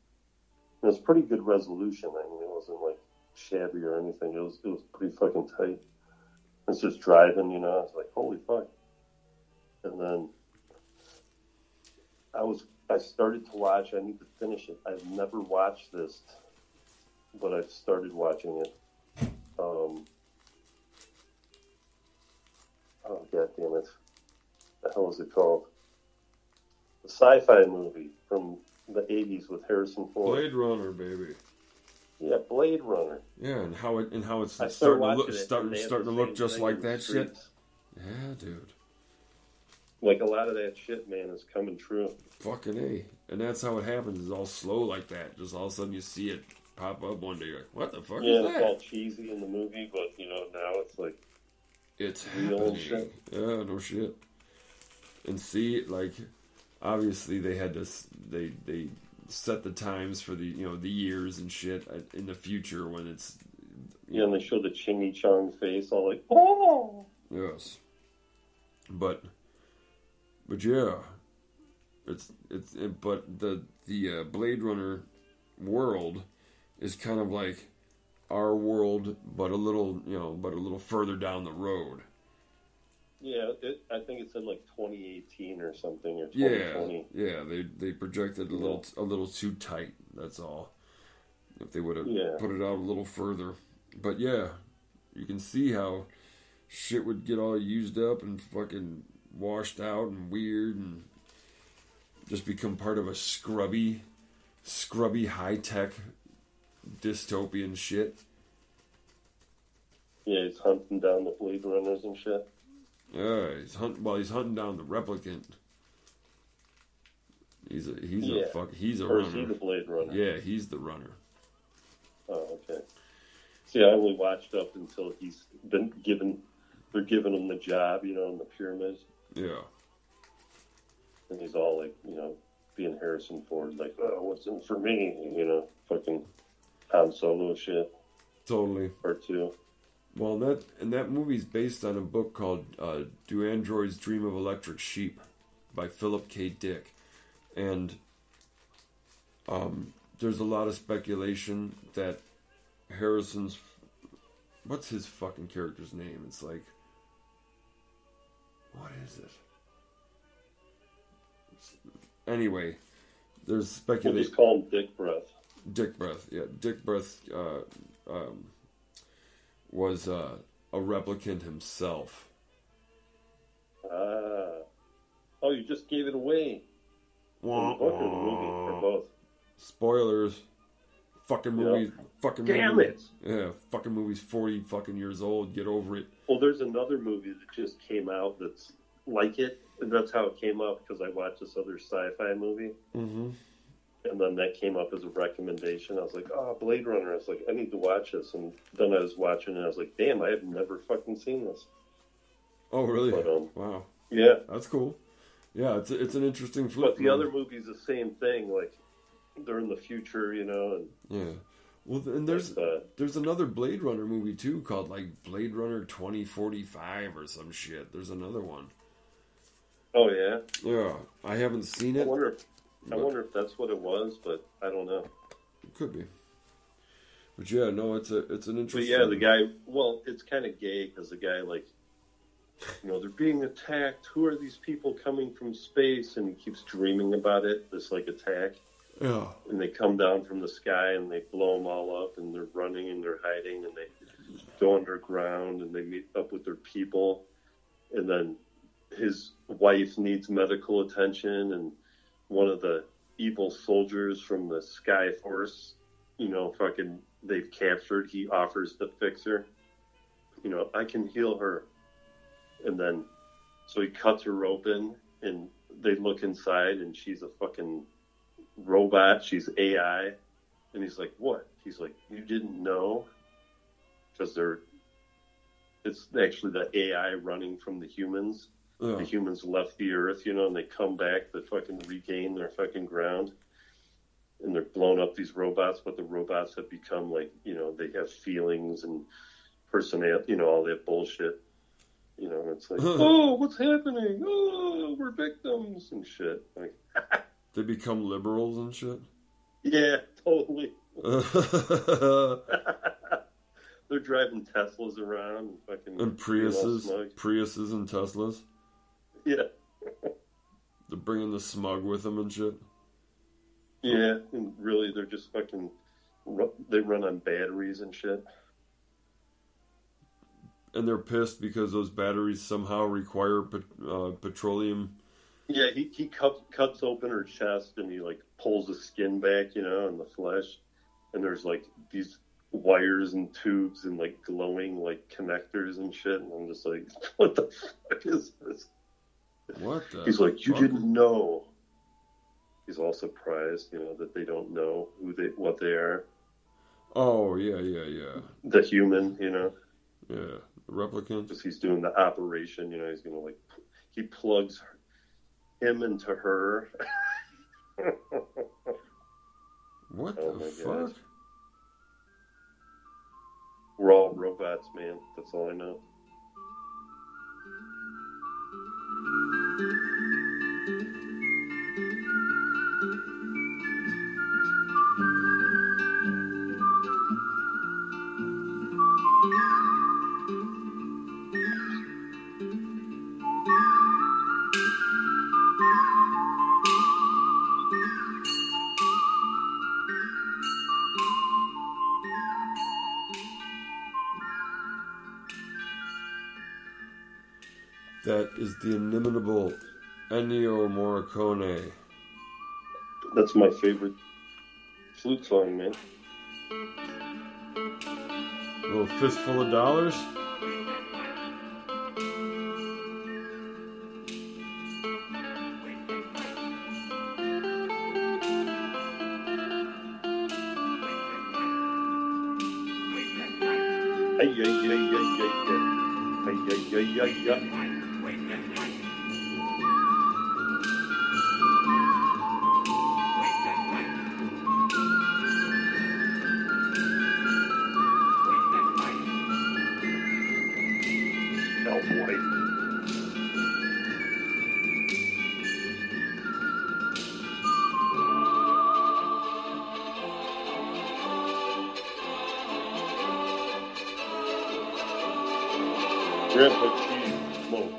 And it was pretty good resolution. I mean, it wasn't like shabby or anything. It was pretty fucking tight. It's just driving, you know. I was like, holy fuck. And then I started to watch. I need to finish it. I've never watched this, but I've started watching it. Oh, god damn it. The hell is it called? The sci-fi movie from the 80s with Harrison Ford. Blade Runner, baby. Yeah, Blade Runner. Yeah, and how it's I starting to watching look it, starting and they have to the look same just thing like in the that shit. streets. Yeah, dude. Like, a lot of that shit, man, is coming true. Fucking A. And that's how it happens. It's all slow like that. Just all of a sudden you see it pop up one day. You're like, what the fuck is Yeah, that? it's all cheesy in the movie, but, you know, now it's like It's real happening. shit. Yeah, no shit. And see, like, obviously they had to, they set the times for the, you know, the years and shit in the future when it's... Yeah, and they show the Chingy Chong face all like, oh! Yes. But yeah, but the Blade Runner world is kind of like our world, but a little further down the road. Yeah, I think it said like 2018 or something, or 2020. Yeah, they projected a little too tight. That's all. If they would have put it out a little further, but yeah, you can see how shit would get all used up and fucking washed out and weird and just become part of a scrubby high-tech dystopian shit. Yeah, he's hunting down the Blade Runners and shit. Yeah, he's hunting down the replicant. He's a Or runner. is he the Blade Runner? Yeah, he's the runner. Oh, okay. See, I only watched up until they're giving him the job, you know, in the pyramid. Yeah. And he's all like, you know, being Harrison Ford, like, oh, what's in for me? You know, fucking Han Solo shit. Totally. Part 2. Well, that movie's based on a book called Do Androids Dream of Electric Sheep by Philip K. Dick. And there's a lot of speculation that Harrison's... What's his fucking character's name? It's like... What is it? Anyway, there's speculation... We'll just call him Dick Breath. Dick Breath, yeah. Dick Breath was a replicant himself. Oh, you just gave it away. In the book or the movie, or both? Spoilers. Fucking movie. Yep. Fucking Damn movie. it. Yeah, fucking movie's 40 fucking years old. Get over it. Well, there's another movie that just came out that's like it, and that's how it came up, because I watched this other sci-fi movie, Mm-hmm. and then that came up as a recommendation. I was like, oh, Blade Runner. I was like, I need to watch this, and then I was watching it, and I was like, damn, I have never fucking seen this. Oh, really? But, wow. Yeah. That's cool. Yeah, it's an interesting flip. But the other movie's the same thing, like, they're in the future, you know, and... Yeah. Well, and there's another Blade Runner movie, too, called, like, Blade Runner 2045 or some shit. There's another one. Oh, yeah? Yeah. I haven't seen it. I wonder if that's what it was, but I don't know. It could be. But yeah, no, it's an interesting... But yeah, the guy... Well, it's kind of gay, because the guy, like... You know, they're being attacked. Who are these people coming from space? And he keeps dreaming about it, this, like, attack. Yeah. And they come down from the sky and they blow them all up, and they're running and they're hiding, and they go underground and they meet up with their people. And then his wife needs medical attention, and one of the evil soldiers from the Sky Force, you know, fucking they've captured, he offers to fix her. You know, I can heal her. And then, so he cuts her open, and they look inside, and she's a fucking robot. She's AI. And he's like, what? He's like, you didn't know? Because they're it's actually the AI running from the humans. Yeah. The humans left the Earth, and they come back to fucking regain their fucking ground. And they're blowing up these robots, but the robots have become like, they have feelings and personality, all that bullshit. And it's like, oh, what's happening? Oh, we're victims and shit. Like, they become liberals and shit? Yeah, totally. They're driving Teslas around and fucking... And Priuses and Teslas? Yeah. They're bringing the smug with them and shit? Yeah, and really, they're just fucking... They run on batteries and shit. And they're pissed because those batteries somehow require petroleum. Yeah, he cuts open her chest and he like pulls the skin back, and the flesh. And there's like these wires and tubes and like glowing like connectors and shit. And I'm just like, what the fuck is this? What the He's like, you fuck? didn't know. He's all surprised, that they don't know what they are. Oh, yeah. The human, Yeah, the replicant. Because he's doing the operation, he's going to like, he plugs him into her. What the fuck? God. We're all robots, man. That's all I know. That is the inimitable Ennio Morricone. That's my favorite flute song, man. A little fistful of dollars? Grandpa Cheese smoke.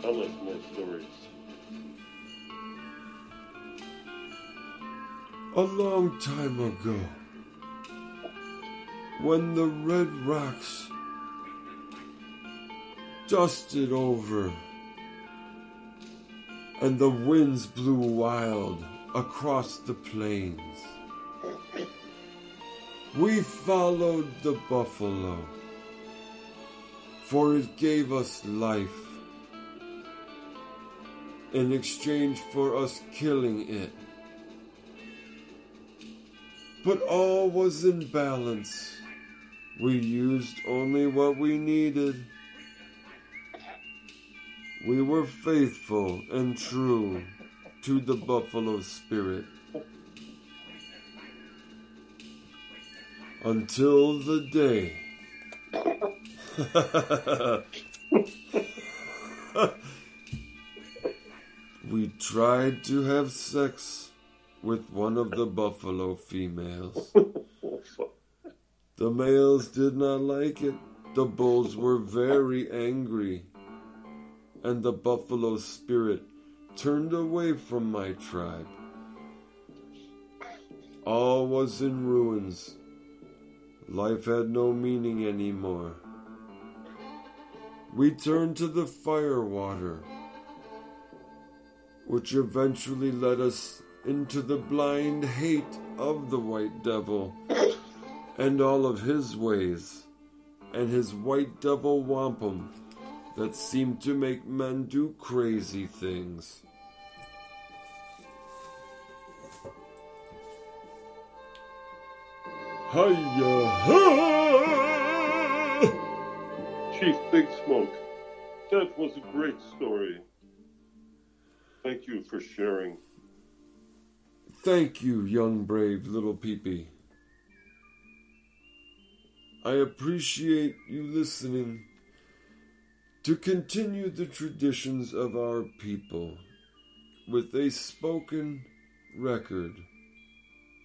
Tell us more stories. A long time ago, when the red rocks dusted over and the winds blew wild across the plains, we followed the buffalo, for it gave us life in exchange for us killing it. But all was in balance. We used only what we needed. We were faithful and true to the buffalo spirit. Until the day we tried to have sex with one of the buffalo females. The males did not like it. The bulls were very angry, and the buffalo spirit turned away from my tribe. All was in ruins. Life had no meaning anymore. We turned to the fire water, which eventually led us into the blind hate of the white devil and all of his ways, and his white devil wampum that seemed to make men do crazy things. Hiya! Chief Big Smoke, that was a great story. Thank you for sharing. Thank you, young brave little peepee. I appreciate you listening to continue the traditions of our people with a spoken record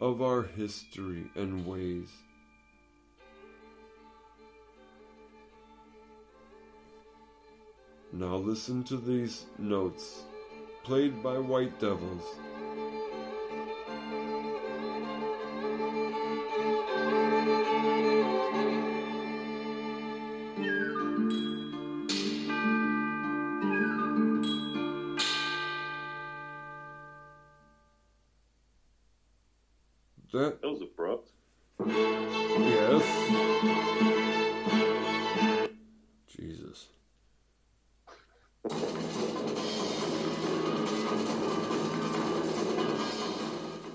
of our history and ways. Now listen to these notes, played by White Devils. That was abrupt. Yes. Jesus.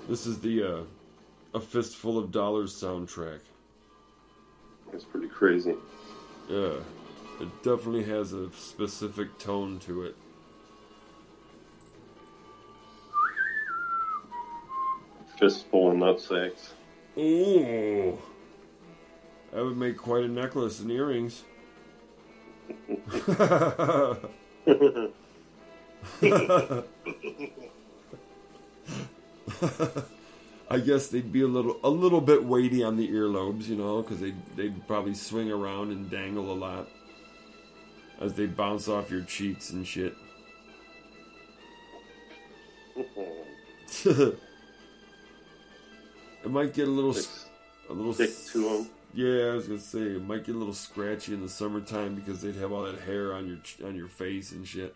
This is the A Fistful of Dollars soundtrack. It's pretty crazy. Yeah. It definitely has a specific tone to it. Fistful of nutsacks. Ooh. That would make quite a necklace and earrings. I guess they'd be a little bit weighty on the earlobes, you know, because they'd probably swing around and dangle a lot as they bounce off your cheeks and shit. It might get a little stick to them. Yeah, I was gonna say it might get a little scratchy in the summertime because they'd have all that hair on your face and shit.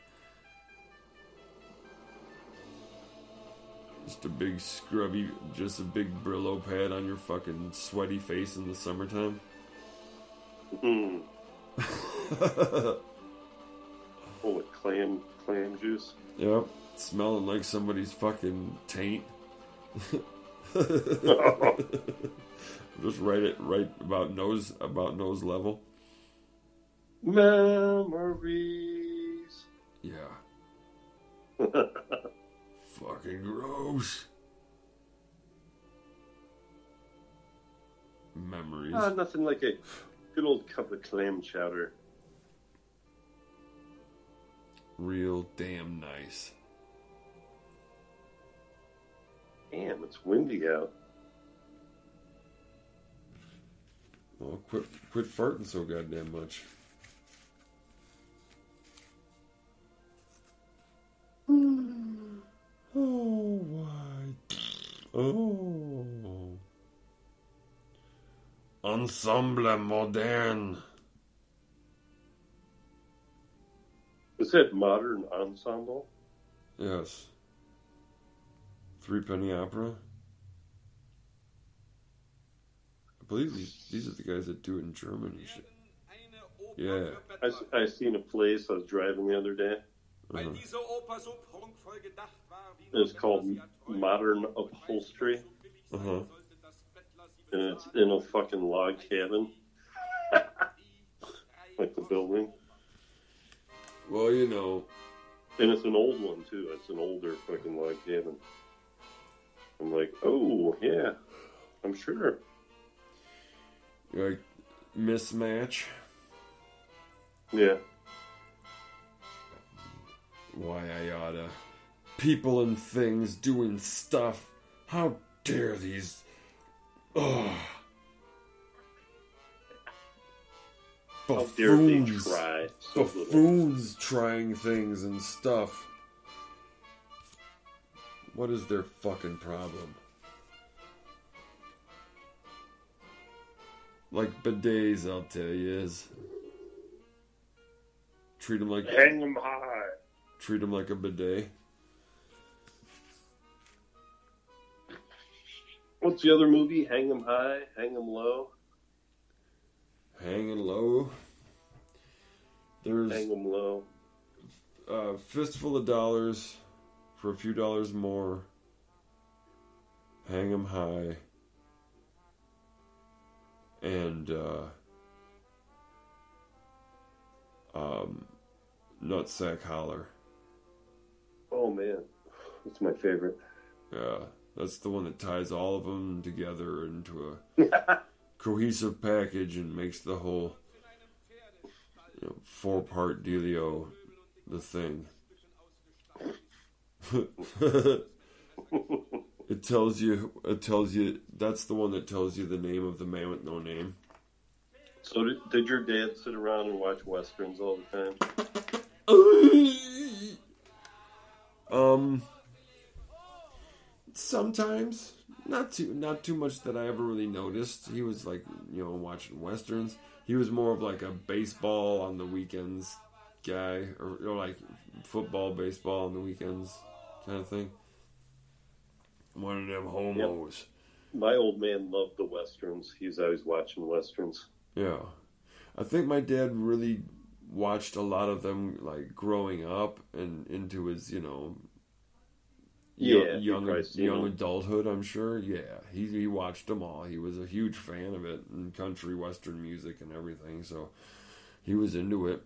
Just a big scrubby, just a big Brillo pad on your fucking sweaty face in the summertime. Mm. Full of clam juice. Yep, smelling like somebody's fucking taint. Just right about nose level. Memories. Yeah. Fucking gross. Memories. Nothing like a good old cup of clam chowder. Real damn nice. Damn, it's windy out. Well, quit farting so goddamn much. Oh, why? Oh. Ensemble moderne. Is that modern ensemble? Yes. Threepenny Opera. I believe these are the guys that do it in German and shit. Yeah. I seen a place I was driving the other day. Uh-huh. It's called Modern Upholstery. Uh-huh. And it's in a fucking log cabin. Like the building. Well, you know. And it's an old one, too. It's an older fucking log cabin. I'm like, oh, yeah. I'm sure. You're like, mismatch? Yeah. Why I oughta. People and things doing stuff. How dare these... Ugh. How dare they try? So Buffoons trying things and stuff. What is their fucking problem? Like bidets, I'll tell you, is. Treat them like... Hang them high. Treat them like a bidet. What's the other movie? Hang 'em high, hang 'em low. Hanging low. There's Hang 'em low. Fistful of Dollars for a few dollars more. Hang 'em high. And Nutsack Holler. Oh man, that's my favorite. Yeah, that's the one that ties all of them together into a cohesive package and makes the whole 4-part dealio the thing. It tells you, that's the one that tells you the name of the man with no name. So did your dad sit around and watch Westerns all the time? Sometimes. Not too much that I ever really noticed. He was like, watching Westerns. He was more of like a baseball on the weekends guy, or like football, baseball on the weekends kind of thing. One of them homos. Yep. My old man loved the Westerns. He's always watching Westerns. Yeah. I think my dad really watched a lot of them, like, growing up and into his, young adulthood, I'm sure. Yeah, he watched them all. He was a huge fan of it, and country western music and everything, so he was into it.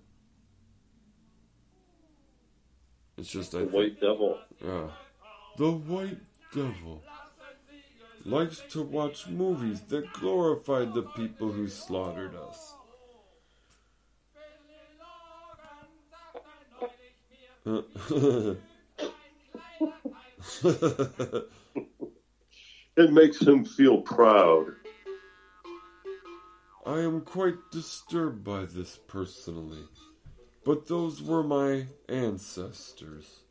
It's just the White Devil. Yeah. The White Devil likes to watch movies that glorified the people who slaughtered us. It makes him feel proud. I am quite disturbed by this personally, but those were my ancestors.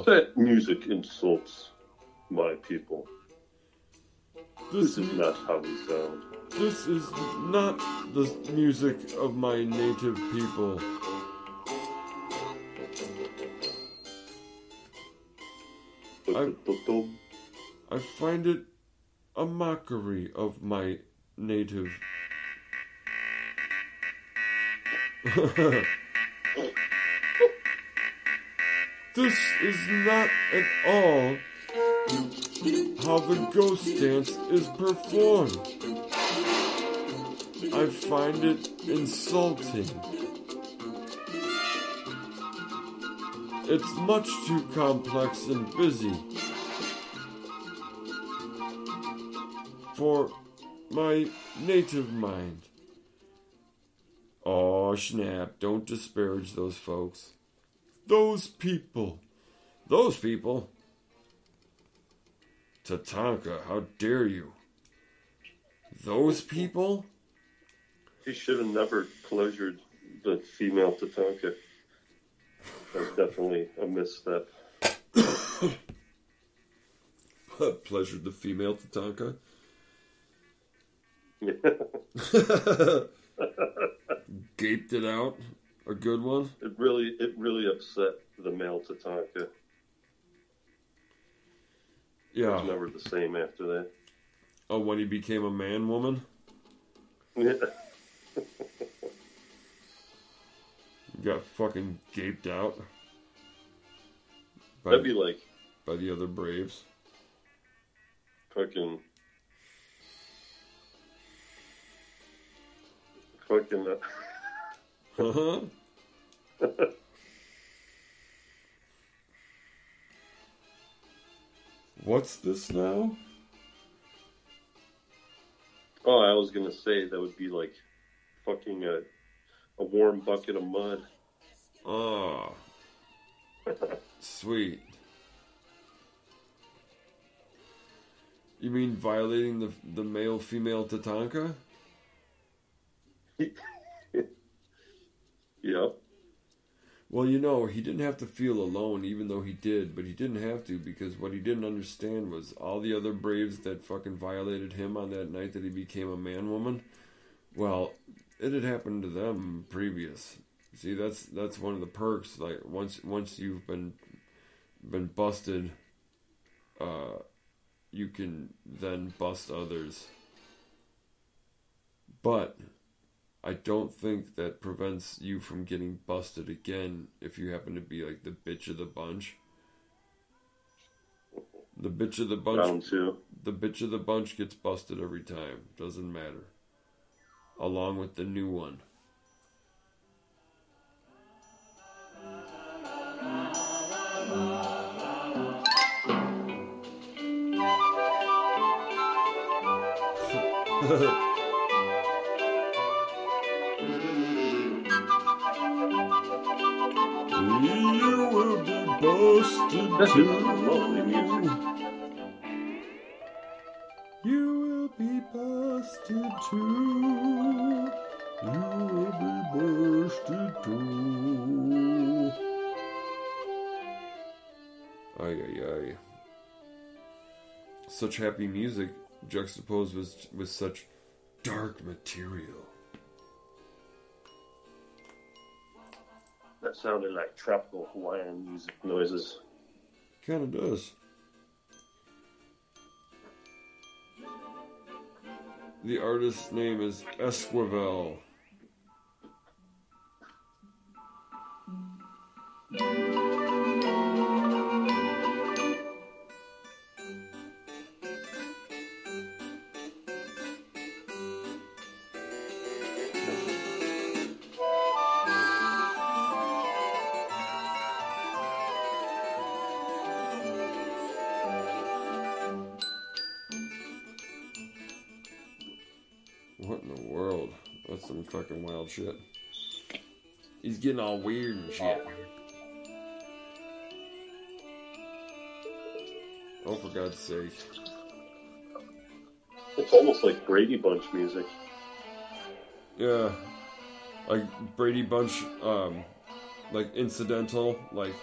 That music insults my people. This is not how we sound. This is not the music of my native people. I find it a mockery of my native. This is not at all how the ghost dance is performed. I find it insulting. It's much too complex and busy for my native mind. Oh, snap, don't disparage those folks. Those people. Tatanka, how dare you? Those people? He should have never pleasured the female Tatanka. That's definitely a misstep. Pleasured the female Tatanka? Gaped it out? A good one? It really upset the male Tatanka. Yeah. It was never the same after that. Oh, when he became a man-woman? Yeah. Got fucking gaped out. That'd be like... by the other Braves. Fucking... Uh-huh. What's this now? Oh, I was gonna say that would be like fucking a warm bucket of mud. Oh. Sweet. You mean violating the male-female Tatanka? Yep. Well, you know, he didn't have to feel alone, even though he did, but he didn't have to, because what he didn't understand was all the other Braves that fucking violated him on that night that he became a man-woman, well, it had happened to them previous. See, that's one of the perks. Like once you've been busted, you can then bust others. But I don't think that prevents you from getting busted again if you happen to be like the bitch of the bunch. The bitch of the bunch. Round two. The bitch of the bunch gets busted every time. Doesn't matter. Along with the new one. You will be busted This too. is lovely music. You will be busted too. You will be busted too. Ay, ay, ay. Such happy music juxtaposed with such dark material. That sounded like tropical Hawaiian music noises. Kinda does. The artist's name is Esquivel. What in the world? That's some fucking wild shit. He's getting all weird and shit. Oh, for God's sake. It's almost like Brady Bunch music. Yeah. Like Brady Bunch, like incidental, like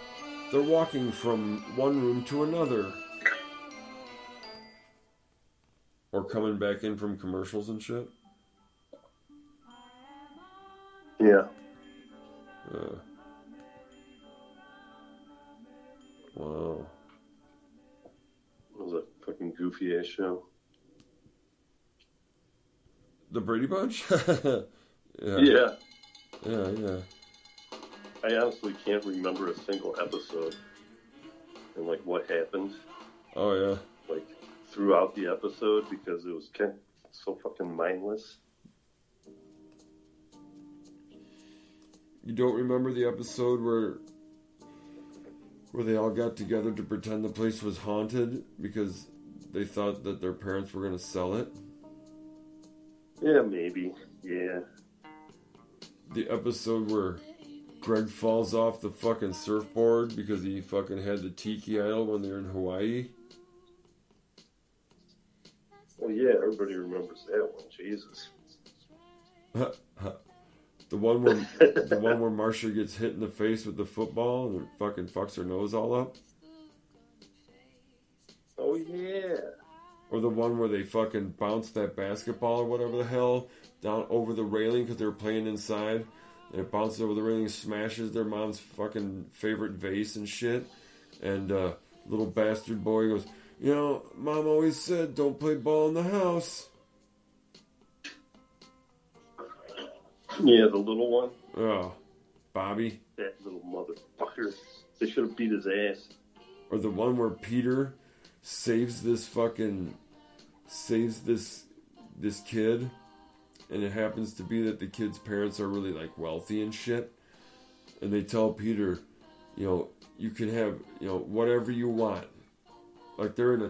they're walking from one room to another. Or coming back in from commercials and shit. Yeah. Wow. It was a fucking goofy ass show. The Brady Bunch? Yeah. Yeah. I honestly can't remember a single episode and like what happened. Oh, yeah. Like throughout the episode because it was kind of so fucking mindless. You don't remember the episode where they all got together to pretend the place was haunted because they thought that their parents were going to sell it? Yeah, maybe. Yeah. The episode where Greg falls off the fucking surfboard because he fucking had the tiki idol when they were in Hawaii? Well, yeah, everybody remembers that one. Jesus. The one where Marsha gets hit in the face with the football and fucking fucks her nose all up? Oh, yeah. Or the one where they fucking bounce that basketball or whatever the hell down over the railing because they were playing inside. And it bounces over the railing, smashes their mom's fucking favorite vase and shit. And little bastard boy goes, you know, Mom always said don't play ball in the house. Yeah, the little one. Oh, Bobby. That little motherfucker. They should have beat his ass. Or the one where Peter saves this kid, and it happens to be that the kid's parents are really like wealthy and shit, and they tell Peter, you know, you can have, you know, whatever you want. Like they're in they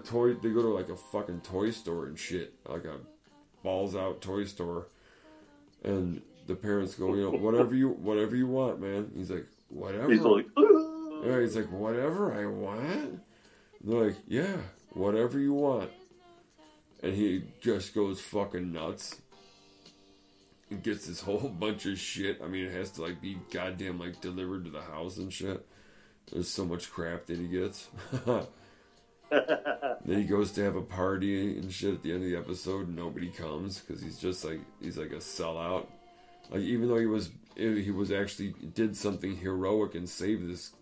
go to like a fucking toy store and shit, like a balls out toy store, and the parents go, you know, whatever you want, man. He's like, whatever. He's like, yeah, he's like, whatever I want? And they're like, yeah, whatever you want. And he just goes fucking nuts. And gets this whole bunch of shit. I mean, it has to like be goddamn like delivered to the house and shit. There's so much crap that he gets. Then he goes to have a party and shit at the end of the episode. And nobody comes because he's like a sellout. Like, even though he was actually did something heroic and saved this.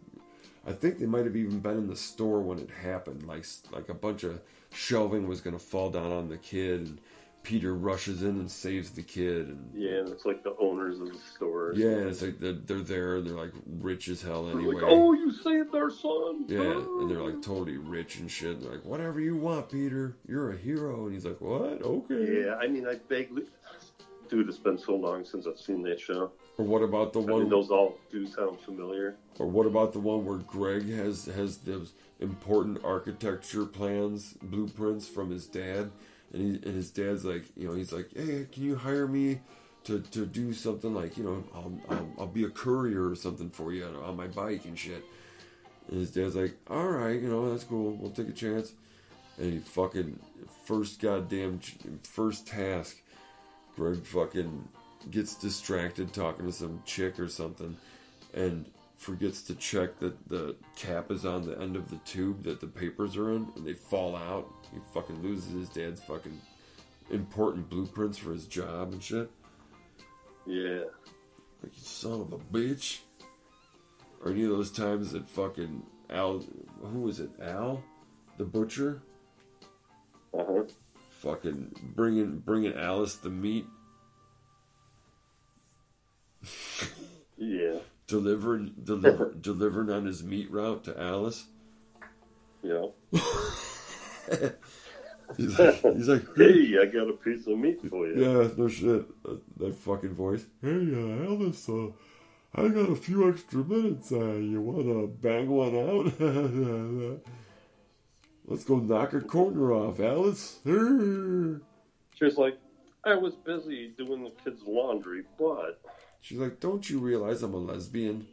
I think they might have even been in the store when it happened. Like a bunch of shelving was going to fall down on the kid, and Peter rushes in and saves the kid. And yeah, and it's like the owners of the store. Yeah, and it's like they're there, and they're like rich as hell anyway. Like, oh, you saved our son. Yeah, and they're like totally rich and shit. And they're like, whatever you want, Peter, you're a hero. And he's like, what? Okay. Yeah, I mean, I vaguely, dude, it's been so long since I've seen that show. Or what about the one? I mean, those all do sound familiar. Or what about the one where Greg has those important architecture plans, blueprints from his dad, and his dad's like, he's like, hey, can you hire me to do something like, I'll be a courier or something for you on my bike and shit. And his dad's like, all right, that's cool, we'll take a chance. And he fucking first task, Greg fucking gets distracted talking to some chick or something, and forgets to check that the cap is on the end of the tube that the papers are in, and they fall out. He fucking loses his dad's fucking important blueprints for his job and shit. Yeah. Like, you son of a bitch. Or any of those times that fucking Al, who was it, Al? The butcher? Uh-huh. Fucking bringing Alice the meat. Yeah. Delivering on his meat route to Alice. Yeah. he's like, hey, I got a piece of meat for you. Yeah, no shit. That fucking voice. Hey, Alice, I got a few extra minutes. You wanna bang one out? Let's go knock a corner off, Alice. She was like, I was busy doing the kids' laundry, but... She's like, don't you realize I'm a lesbian?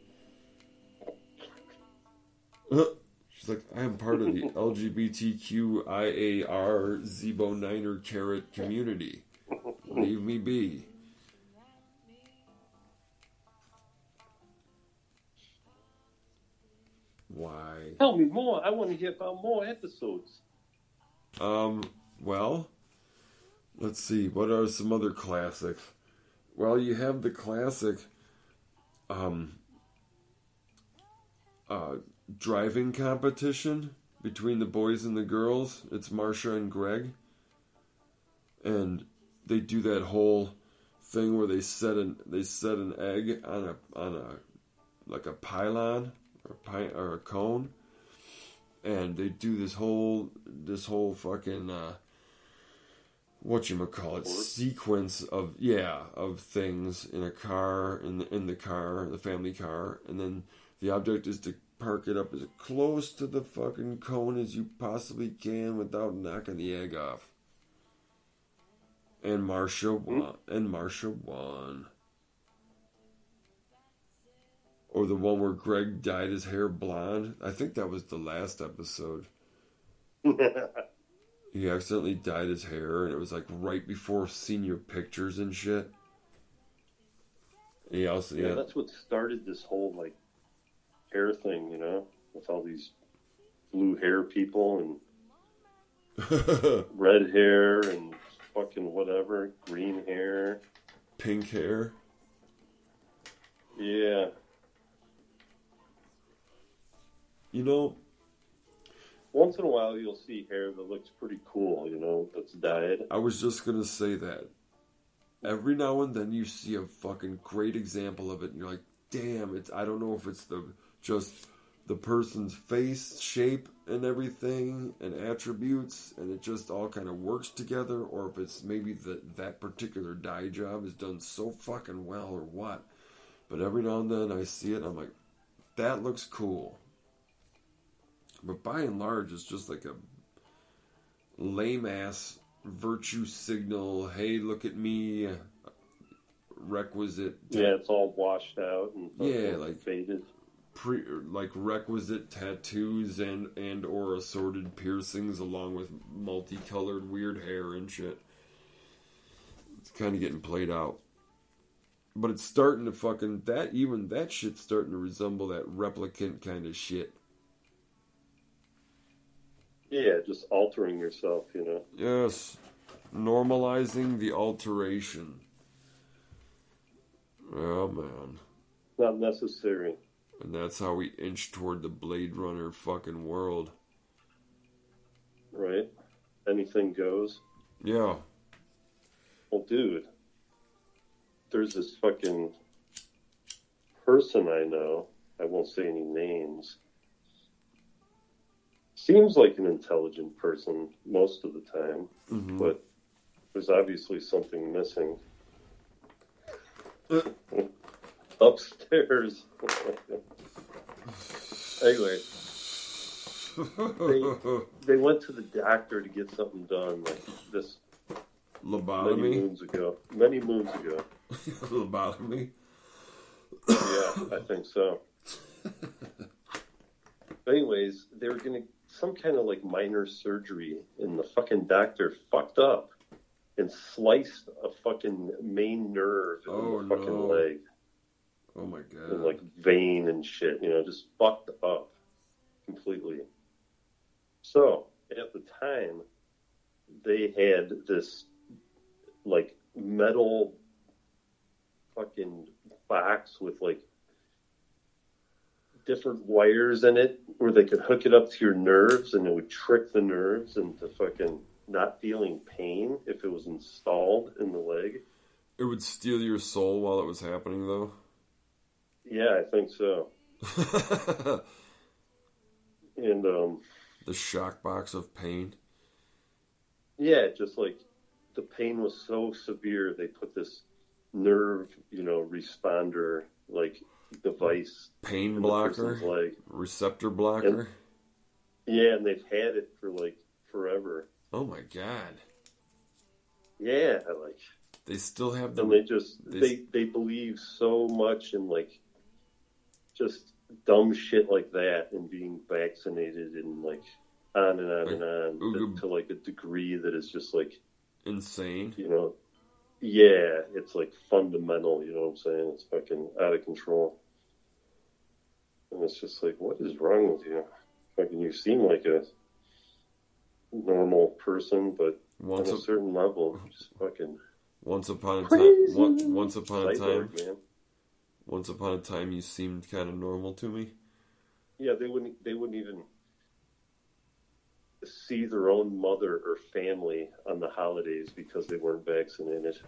She's like, I am part of the LGBTQIAR Zebo Niner Carrot community. Leave me be. Why? Tell me more. I want to hear about more episodes. Well, let's see. What are some other classics? Well, you have the classic, driving competition between the boys and the girls. It's Marsha and Greg. And they do that whole thing where they set an egg on a like a pylon or a cone, and they do this whole fucking whatchamacallit sequence of things in a car, in the car, the family car, and then the object is to park it up as close to the fucking cone as you possibly can without knocking the egg off. And Marsha won. Or the one where Greg dyed his hair blonde. I think that was the last episode. He accidentally dyed his hair, and it was like right before senior pictures and shit. He also, that's what started this whole like hair thing, with all these blue hair people and red hair and fucking whatever, green hair, pink hair. Yeah. Once in a while you'll see hair that looks pretty cool, that's dyed. I was just gonna say that. Every now and then you see a fucking great example of it, and you're like, damn, I don't know if it's just the person's face shape and everything and attributes, and it just all kind of works together, or if it's maybe that particular dye job is done so fucking well or what. But every now and then I see it and I'm like, that looks cool. But by and large, it's just like a lame-ass virtue signal, hey, look at me, requisite. Yeah, it's all washed out and like faded. Requisite tattoos and or assorted piercings along with multicolored weird hair and shit. It's kind of getting played out. But it's starting to fucking, that shit's starting to resemble that replicant kind of shit. Yeah, just altering yourself, Yes. Normalizing the alteration. Oh, man. Not necessary. And that's how we inch toward the Blade Runner fucking world. Right? Anything goes. Yeah. Well, dude, there's this fucking person I know. I won't say any names. Seems like an intelligent person most of the time, but there's obviously something missing. Upstairs. Anyway, they went to the doctor to get something done, like this Lobotomy? Many moons ago. Lobotomy? Yeah, I think so. Anyways, they were going to some kind of like minor surgery, and the fucking doctor fucked up and sliced a fucking main nerve in the fucking leg. Oh my god. And like vein and shit, just fucked up completely. So at the time, they had this like metal fucking box with like different wires in it where they could hook it up to your nerves, and it would trick the nerves into fucking not feeling pain if it was installed in the leg. It would steal your soul while it was happening, though? Yeah, I think so. And the shock box of pain. Yeah, just like the pain was so severe, they put this nerve, responder like device, pain blocker, leg. Receptor blocker. And they've had it for like forever. Oh my god. Yeah, like they still have the. And they believe so much in like just dumb shit like that, and being vaccinated, and like on and on and on to like a degree that is just like insane. Yeah, it's like fundamental. You know what I'm saying? It's fucking out of control. And it's just like, what is wrong with you? Fucking, you seem like a normal person, but on a certain level, just fucking. Once upon a time, you seemed kind of normal to me. Yeah, they wouldn't even see their own mother or family on the holidays because they weren't vaccinated.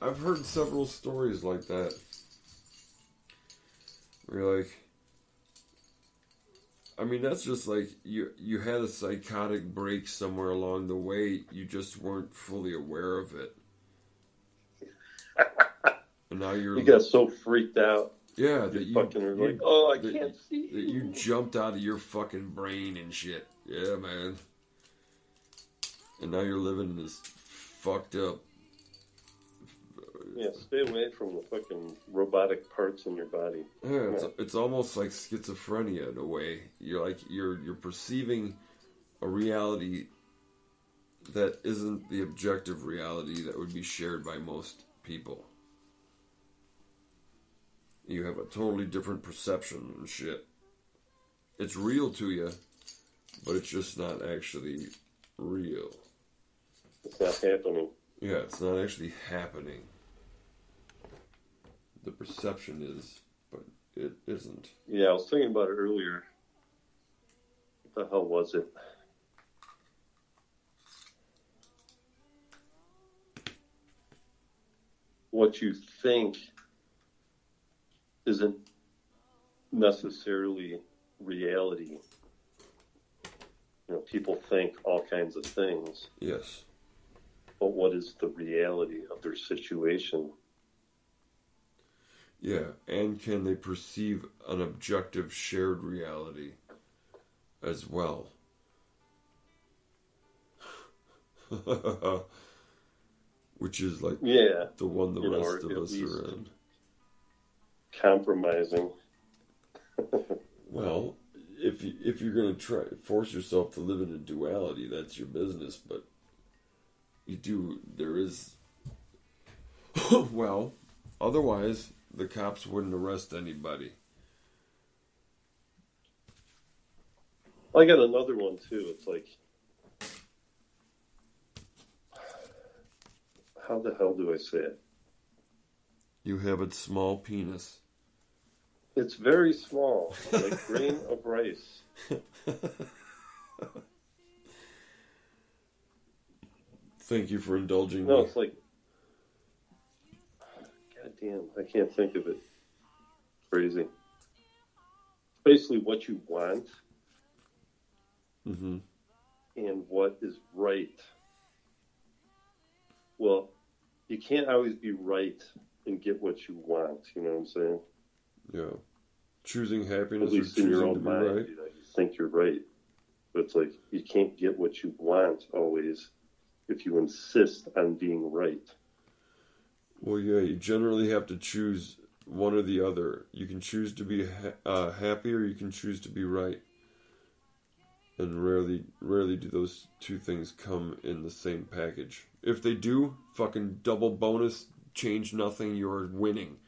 I've heard several stories like that. Where you're like, I mean, that's just like you had a psychotic break somewhere along the way. You just weren't fully aware of it. And now you got so freaked out. Yeah, that you fucking are like, oh, I can't see. That you jumped out of your fucking brain and shit. Yeah, man. And now you're living this fucked up. Yeah, stay away from the fucking robotic parts in your body. Yeah, it's almost like schizophrenia in a way. You're perceiving a reality that isn't the objective reality that would be shared by most people. You have a totally different perception and shit. It's real to you, but it's just not actually real. It's not happening. Yeah, it's not actually happening. The perception is, but it isn't. Yeah, I was thinking about it earlier. What the hell was it? What you think isn't necessarily reality. People think all kinds of things. Yes. But what is the reality of their situation? Yeah, and can they perceive an objective shared reality as well? Which is like the one the rest of us are in. Compromising. Well, if you're going to force yourself to live in a duality, that's your business, but there is, well, otherwise the cops wouldn't arrest anybody. I got another one too. It's like, how the hell do I say it? You have a small penis. It's very small, like grain of rice. Thank you for indulging No, me. it's like, goddamn, I can't think of it. Crazy. Basically, what you want Mm-hmm. and what is right. Well, you can't always be right and get what you want. You know what I'm saying? Yeah. Choosing At happiness or least in your choosing to own be mind, right. you know, you think you're right, but it's like you can't get what you want always if you insist on being right. Well, yeah, you generally have to choose one or the other. You can choose to be happy, or you can choose to be right. And rarely do those two things come in the same package. If they do, fucking double bonus, change nothing, you're winning.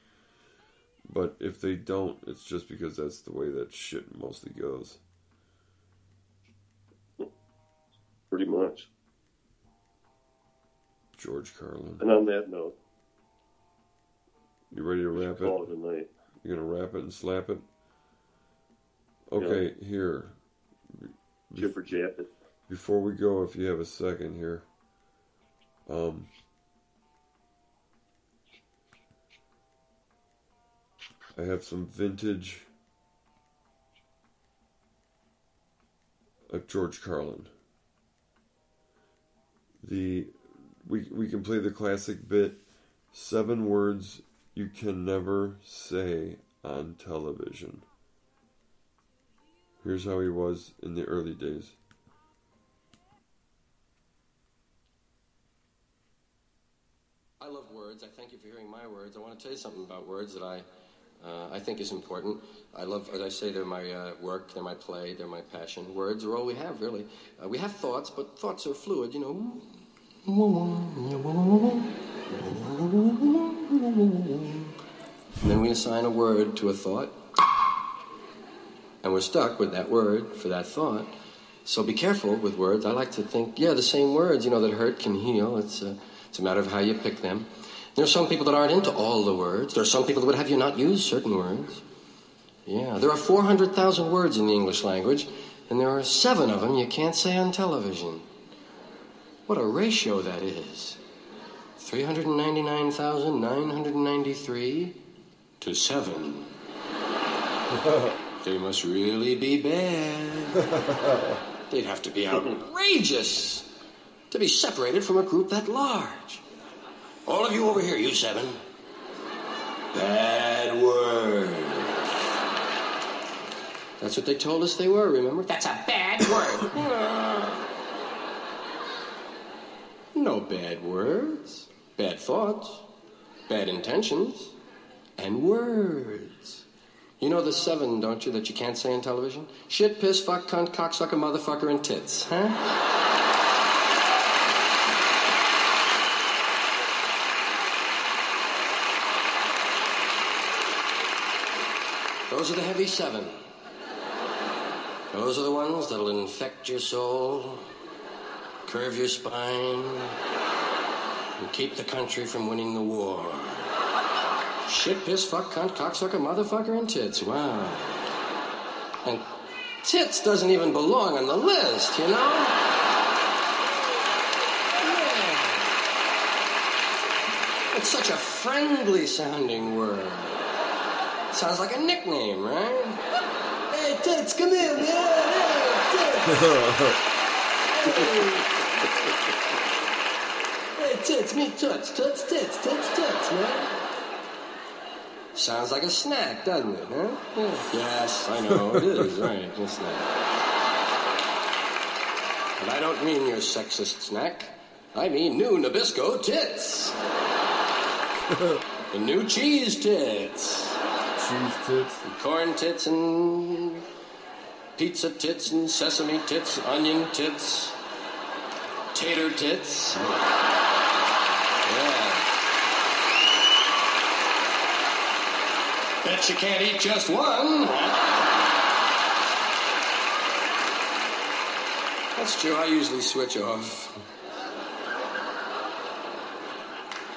But if they don't, it's just because that's the way that shit mostly goes. Pretty much. George Carlin. And on that note, You ready to we wrap should call it? it a night. You're gonna wrap it and slap it? Okay, here. Jibber jab it. Before we go, if you have a second here. I have some vintage George Carlin. We can play the classic bit, 7 words you can never say on television. Here's how he was in the early days. I love words. I thank you for hearing my words. I want to tell you something about words that I think is important. I love, as I say, they're my work, they're my play, they're my passion. Words are all we have, really. We have thoughts, but thoughts are fluid, you know. And then we assign a word to a thought, and we're stuck with that word for that thought. So be careful with words. I like to think, the same words, that hurt can heal. It's a matter of how you pick them. There are some people that aren't into all the words. There are some people that would have you not use certain words. Yeah, there are 400,000 words in the English language, and there are 7 of them you can't say on television. What a ratio that is. 399,993 to 7. They must really be bad. They'd have to be outrageous to be separated from a group that large. All of you over here, you 7. Bad word. That's what they told us they were, remember? That's a bad word. No bad words. Bad thoughts. Bad intentions. And words. You know the 7, don't you, that you can't say on television? Shit, piss, fuck, cunt, cocksucker, motherfucker, and tits, huh? Those are the heavy 7. Those are the ones that'll infect your soul, curve your spine, and keep the country from winning the war. Shit, piss, fuck, cunt, cocksucker, motherfucker, and tits. Wow. And tits doesn't even belong on the list, you know? Yeah. It's such a friendly sounding word. Sounds like a nickname, right? Hey, tits, come in, man. Hey, tits. Hey, tits, me toots, toots, tits, tits, tits, man. Sounds like a snack, doesn't it, huh? Yeah. Yes, I know, it is, right, a snack. But I don't mean your sexist snack. I mean new Nabisco tits. The new cheese tits. Cheese tits. And corn tits and pizza tits and sesame tits, onion tits, tater tits. Yeah. Bet you can't eat just one. That's true, I usually switch off.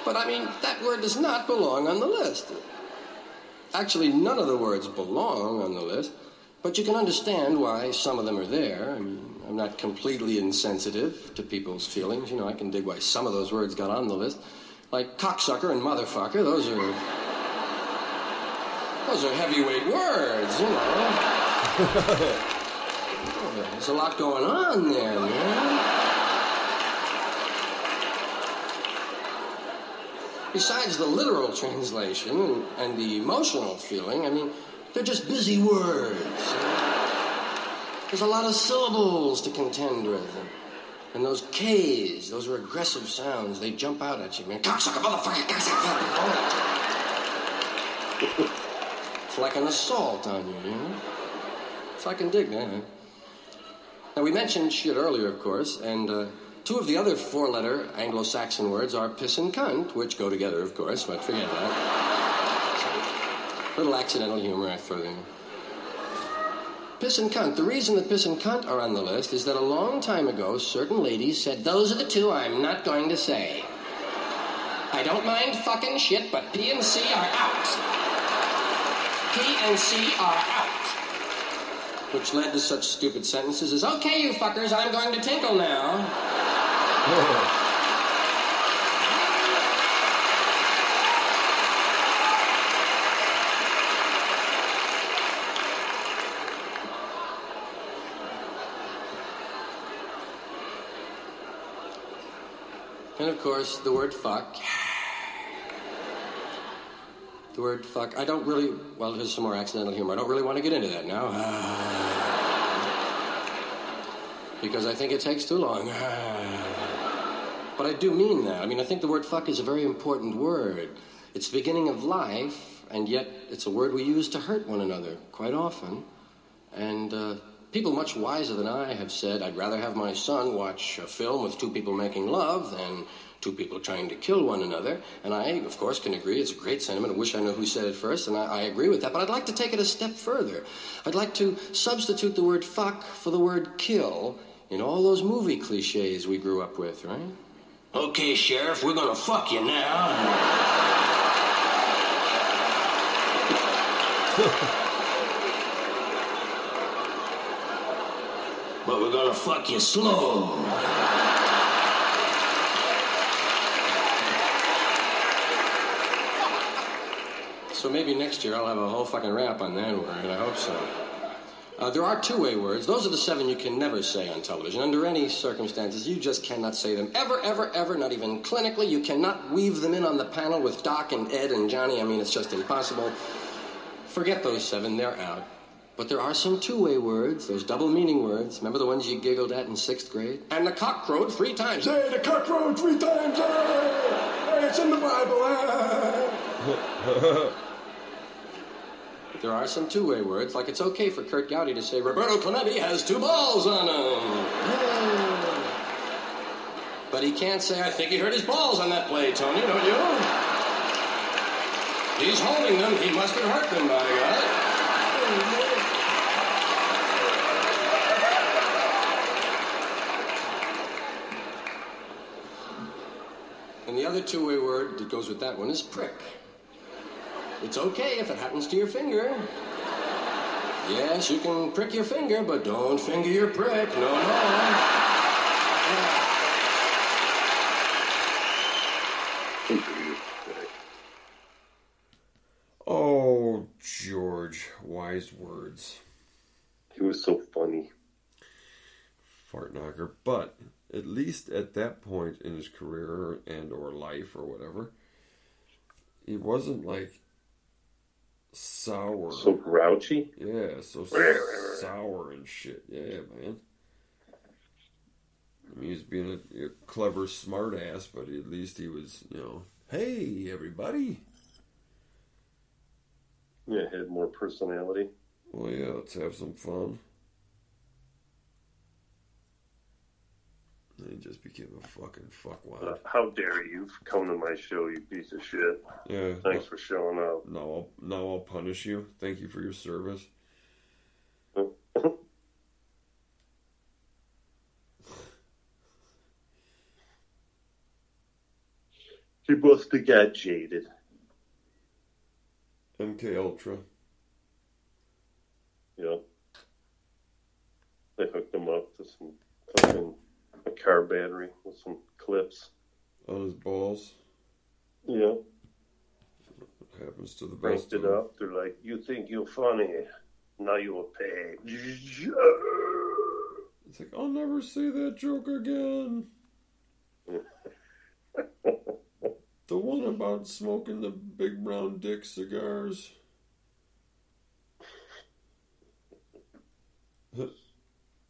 But I mean, that word does not belong on the list. Actually, none of the words belong on the list, but you can understand why some of them are there. I mean, I'm not completely insensitive to people's feelings. You know, I can dig why some of those words got on the list. Like cocksucker and motherfucker, those are heavyweight words, you know. There's a lot going on there, man. Besides the literal translation and the emotional feeling, I mean, they're just busy words. There's a lot of syllables to contend with. And those K's, those are aggressive sounds. They jump out at you, man. Cocksucker, motherfucker, cocksucker. It's like an assault on you, you know? So I can dig that. Now, we mentioned shit earlier, of course, and two of the other four-letter Anglo-Saxon words are piss and cunt, which go together, of course, but forget that. Little accidental humor I throw in. Piss and cunt. The reason that piss and cunt are on the list is that a long time ago, certain ladies said, those are the two I'm not going to say. I don't mind fucking shit, but P and C are out. P and C are out. Which led to such stupid sentences as, okay, you fuckers, I'm going to tinkle now. And of course, the word fuck. The word fuck, I don't really, well, here's some more accidental humor. I don't really want to get into that now. Because I think it takes too long. But I do mean that. I mean, I think the word fuck is a very important word. It's the beginning of life, and yet it's a word we use to hurt one another quite often. And people much wiser than I have said, I'd rather have my son watch a film with two people making love than two people trying to kill one another. And I, of course, can agree. It's a great sentiment. I wish I knew who said it first, and I agree with that. But I'd like to take it a step further. I'd like to substitute the word fuck for the word kill in all those movie cliches we grew up with, right? Okay, Sheriff, we're gonna fuck you now. But we're gonna fuck you slow. So maybe next year I'll have a whole fucking rap on that word. I hope so. There are two-way words. Those are the 7 you can never say on television. Under any circumstances, you just cannot say them. Ever, ever, ever, not even clinically. You cannot weave them in on the panel with Doc and Ed and Johnny. I mean, it's just impossible. Forget those 7. They're out. But there are some two-way words, those double-meaning words. Remember the ones you giggled at in 6th grade? And the cock crowed 3 times. Hey, the cock crowed 3 times. Hey, it's in the Bible. There are some two-way words, like it's okay for Kurt Gowdy to say, Roberto Clemente has 2 balls on him. But he can't say, I think he hurt his balls on that play, Tony, don't you? He's holding them. He must have hurt them, by God. And the other two-way word that goes with that one is prick. It's okay if it happens to your finger. Yes, you can prick your finger, but don't finger your prick. No, no. Oh, George, wise words. He was so funny. Fart knocker. But at least at that point in his career and or life or whatever, he wasn't like sour. So grouchy? Yeah, so sour and shit. Yeah, man. I mean, he's being a clever smart ass, but at least he was, you know, hey, everybody. Yeah, had more personality. Well, yeah, let's have some fun. And he just became a fucking fuckwad. How dare you come to my show, you piece of shit. Yeah. Thanks for showing up. Now I'll punish you. Thank you for your service. He must have got jaded. MK Ultra. Yeah. They hooked him up to some fucking a car battery with some clips. On his balls. Yeah. What happens to the Cranked best it of 'em. up. They're like, you think you're funny. Now you'll pay. It's like, I'll never say that joke again. The one about smoking the big brown dick cigars.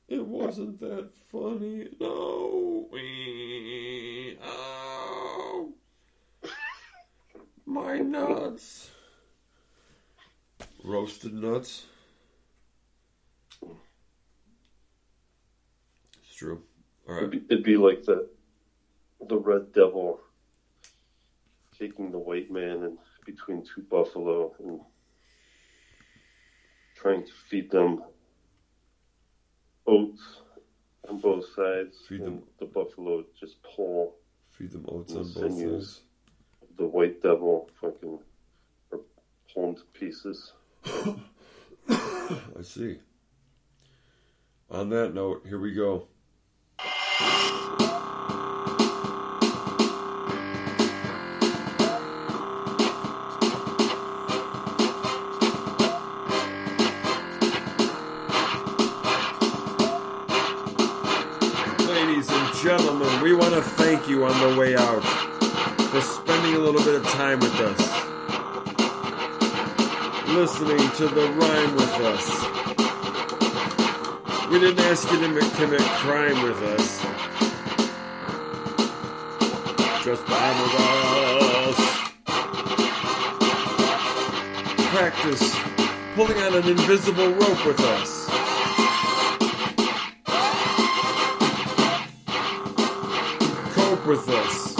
It wasn't that funny. No. Oh. My nuts. Roasted nuts. It's true. All right. It'd be like the Red Devil taking the white man in between two buffalo and trying to feed them oats on both sides. Feed them. The buffalo just pull Feed them oats the on both sinews. sides. The white devil fucking are pulled to pieces. I see. On that note, here we go. Ladies and gentlemen, we want to thank you on the way out for spending a little bit of time with us, listening to the rhyme with us. We didn't ask you to commit crime with us. Just rhyme with us. Practice pulling on an invisible rope with us. Cope with us.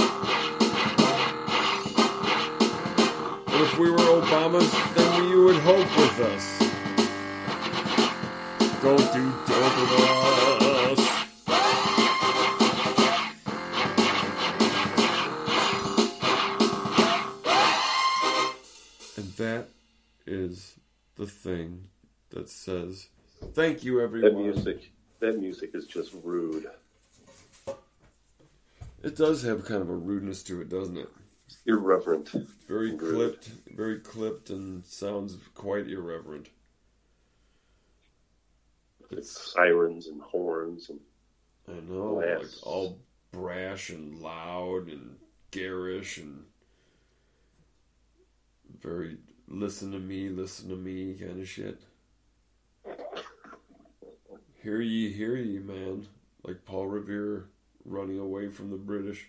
And if we were Obamas, then you would hope with us. Don't do dope with us. And that is the thing that says, thank you, everyone. That music is just rude. It does have kind of a rudeness to it, doesn't it? Irreverent. Very clipped, and sounds quite irreverent. It's sirens and horns and I know, laughs. like all brash and loud and garish and very listen to me kind of shit. Hear ye, man. Like Paul Revere running away from the British.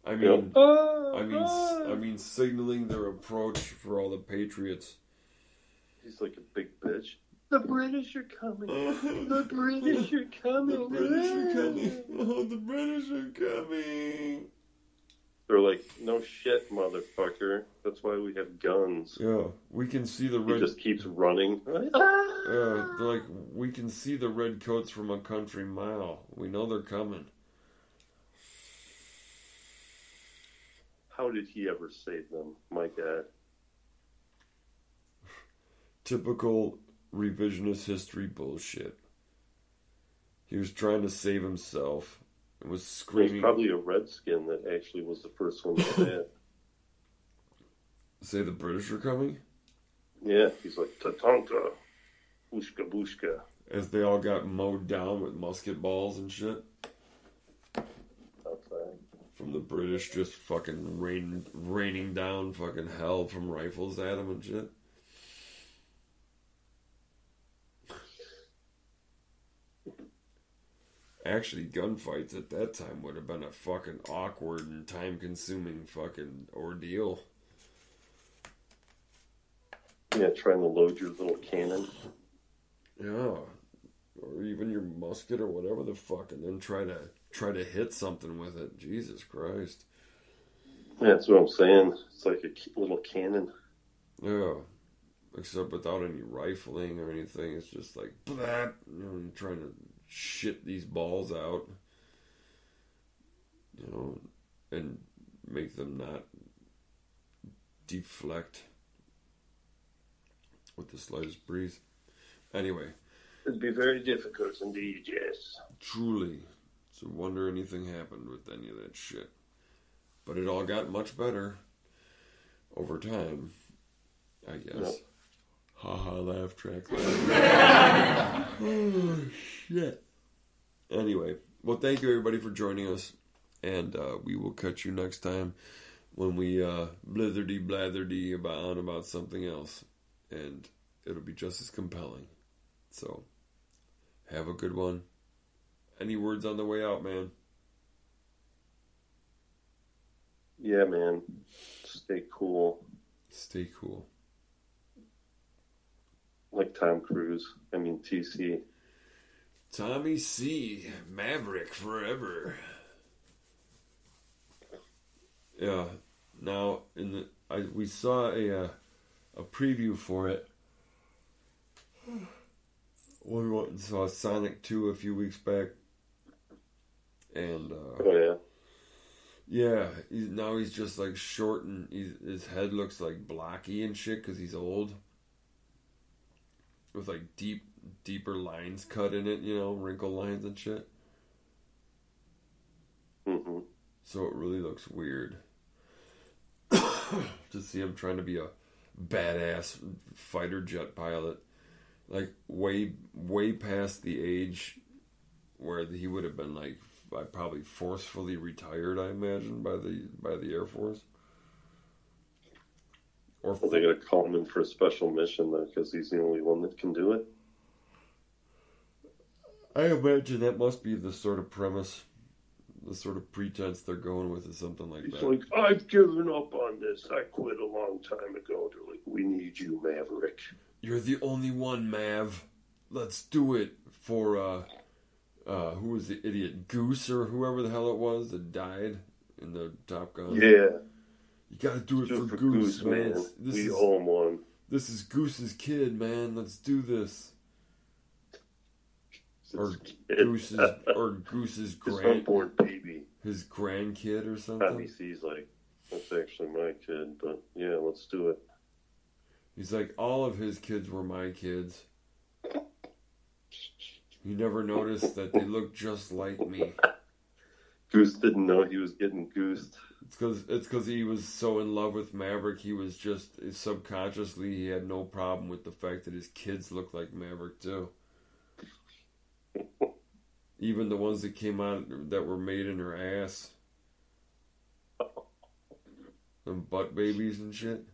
I mean, I mean, signaling their approach for all the patriots. He's like a big bitch. The British are coming. The British are coming. The British are coming. Oh, the British are coming. They're like, no shit, motherfucker. That's why we have guns. Yeah, we can see the red. He just keeps running. They're like, we can see the red coats from a country mile. We know they're coming. How did he ever save them? My God. Typical revisionist history bullshit. He was trying to save himself and was screaming. There's probably a redskin that actually was the first one to say it. Say the British are coming? Yeah, he's like, Tatanka, Bushka Bushka. As they all got mowed down with musket balls and shit. Outside. From the British just fucking raining down fucking hell from rifles at them and shit. Actually, gunfights at that time would have been a fucking awkward and time-consuming fucking ordeal. Yeah, trying to load your little cannon. Yeah, or even your musket or whatever the fuck, and then try to hit something with it. Jesus Christ. Yeah, that's what I'm saying. It's like a little cannon. Yeah, except without any rifling or anything. It's just like, blah, you know, you're trying to shit these balls out. You know, and make them not deflect with the slightest breeze. Anyway. It'd be very difficult indeed, yes. Truly. So wonder anything happened with any of that shit. But it all got much better over time, I guess. Yep. Haha, laugh track. Oh, shit. Anyway, well, thank you everybody for joining us. And we will catch you next time when we blatherdy about something else. And it'll be just as compelling. So, have a good one. Any words on the way out, man? Yeah, man. Stay cool. Stay cool. Like Tom Cruise. I mean, TC. Tommy C. Maverick forever. Yeah. Now, we saw a preview for it. We went and saw Sonic 2 a few weeks back. And, oh, yeah. Yeah, he's just like short and his head looks like blocky and shit because he's old. With like deeper lines cut in it, wrinkle lines and shit. Mm-hmm. So it really looks weird. To see him trying to be a badass fighter jet pilot. Like way past the age where he would have been like probably forcefully retired, I imagine, by the Air Force. Or well, they got to call him in for a special mission though, because he's the only one that can do it. I imagine that must be the sort of premise, the sort of pretense they're going with, is something like that. He's like, I've given up on this. I quit a long time ago. They're like, we need you, Maverick. You're the only one, Mav. Let's do it for, who was the idiot? Goose or whoever the hell it was that died in the Top Gun. Yeah. You gotta do it for Goose, man. We owe him one. This is Goose's kid, man. Let's do this. Or Goose's his unborn baby. His grandkid or something. Tommy C's like, that's actually my kid, but yeah, let's do it. He's like, all of his kids were my kids. You never noticed that they look just like me. Goose didn't know he was getting goosed. It's because he was so in love with Maverick. He was just subconsciously, he had no problem with the fact that his kids looked like Maverick too. Even the ones that came out that were made in her ass. And butt babies and shit.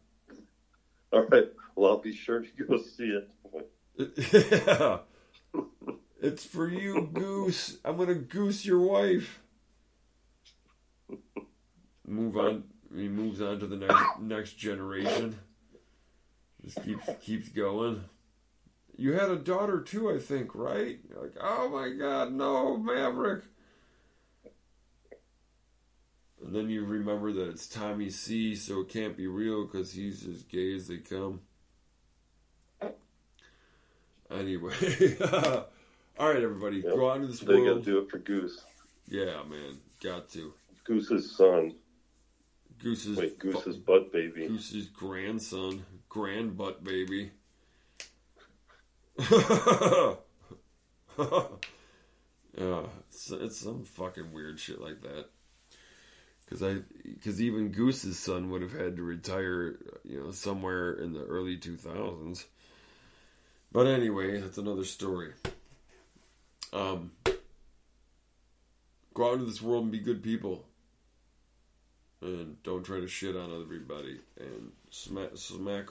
Alright, well, I'll be sure to go see it. Yeah. It's for you, Goose. I'm gonna goose your wife. Move on. He moves on to the next generation. Just keeps going. You had a daughter too, I think, right? You're like, oh my God, no, Maverick. And then you remember that it's Tommy C, so it can't be real because he's as gay as they come. Anyway, all right, everybody, yep. Go out into this world. They got to do it for Goose. Yeah, man, got to. Goose's son. Goose's butt baby. Goose's grandson, grand butt baby. Yeah, it's some fucking weird shit like that. Because even Goose's son would have had to retire, somewhere in the early 2000s. But anyway, that's another story. Go out into this world and be good people. And don't try to shit on everybody. And slap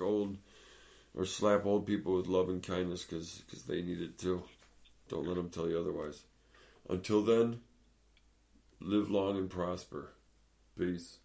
old people with love and kindness because they need it too. Don't let them tell you otherwise. Until then, live long and prosper. Peace.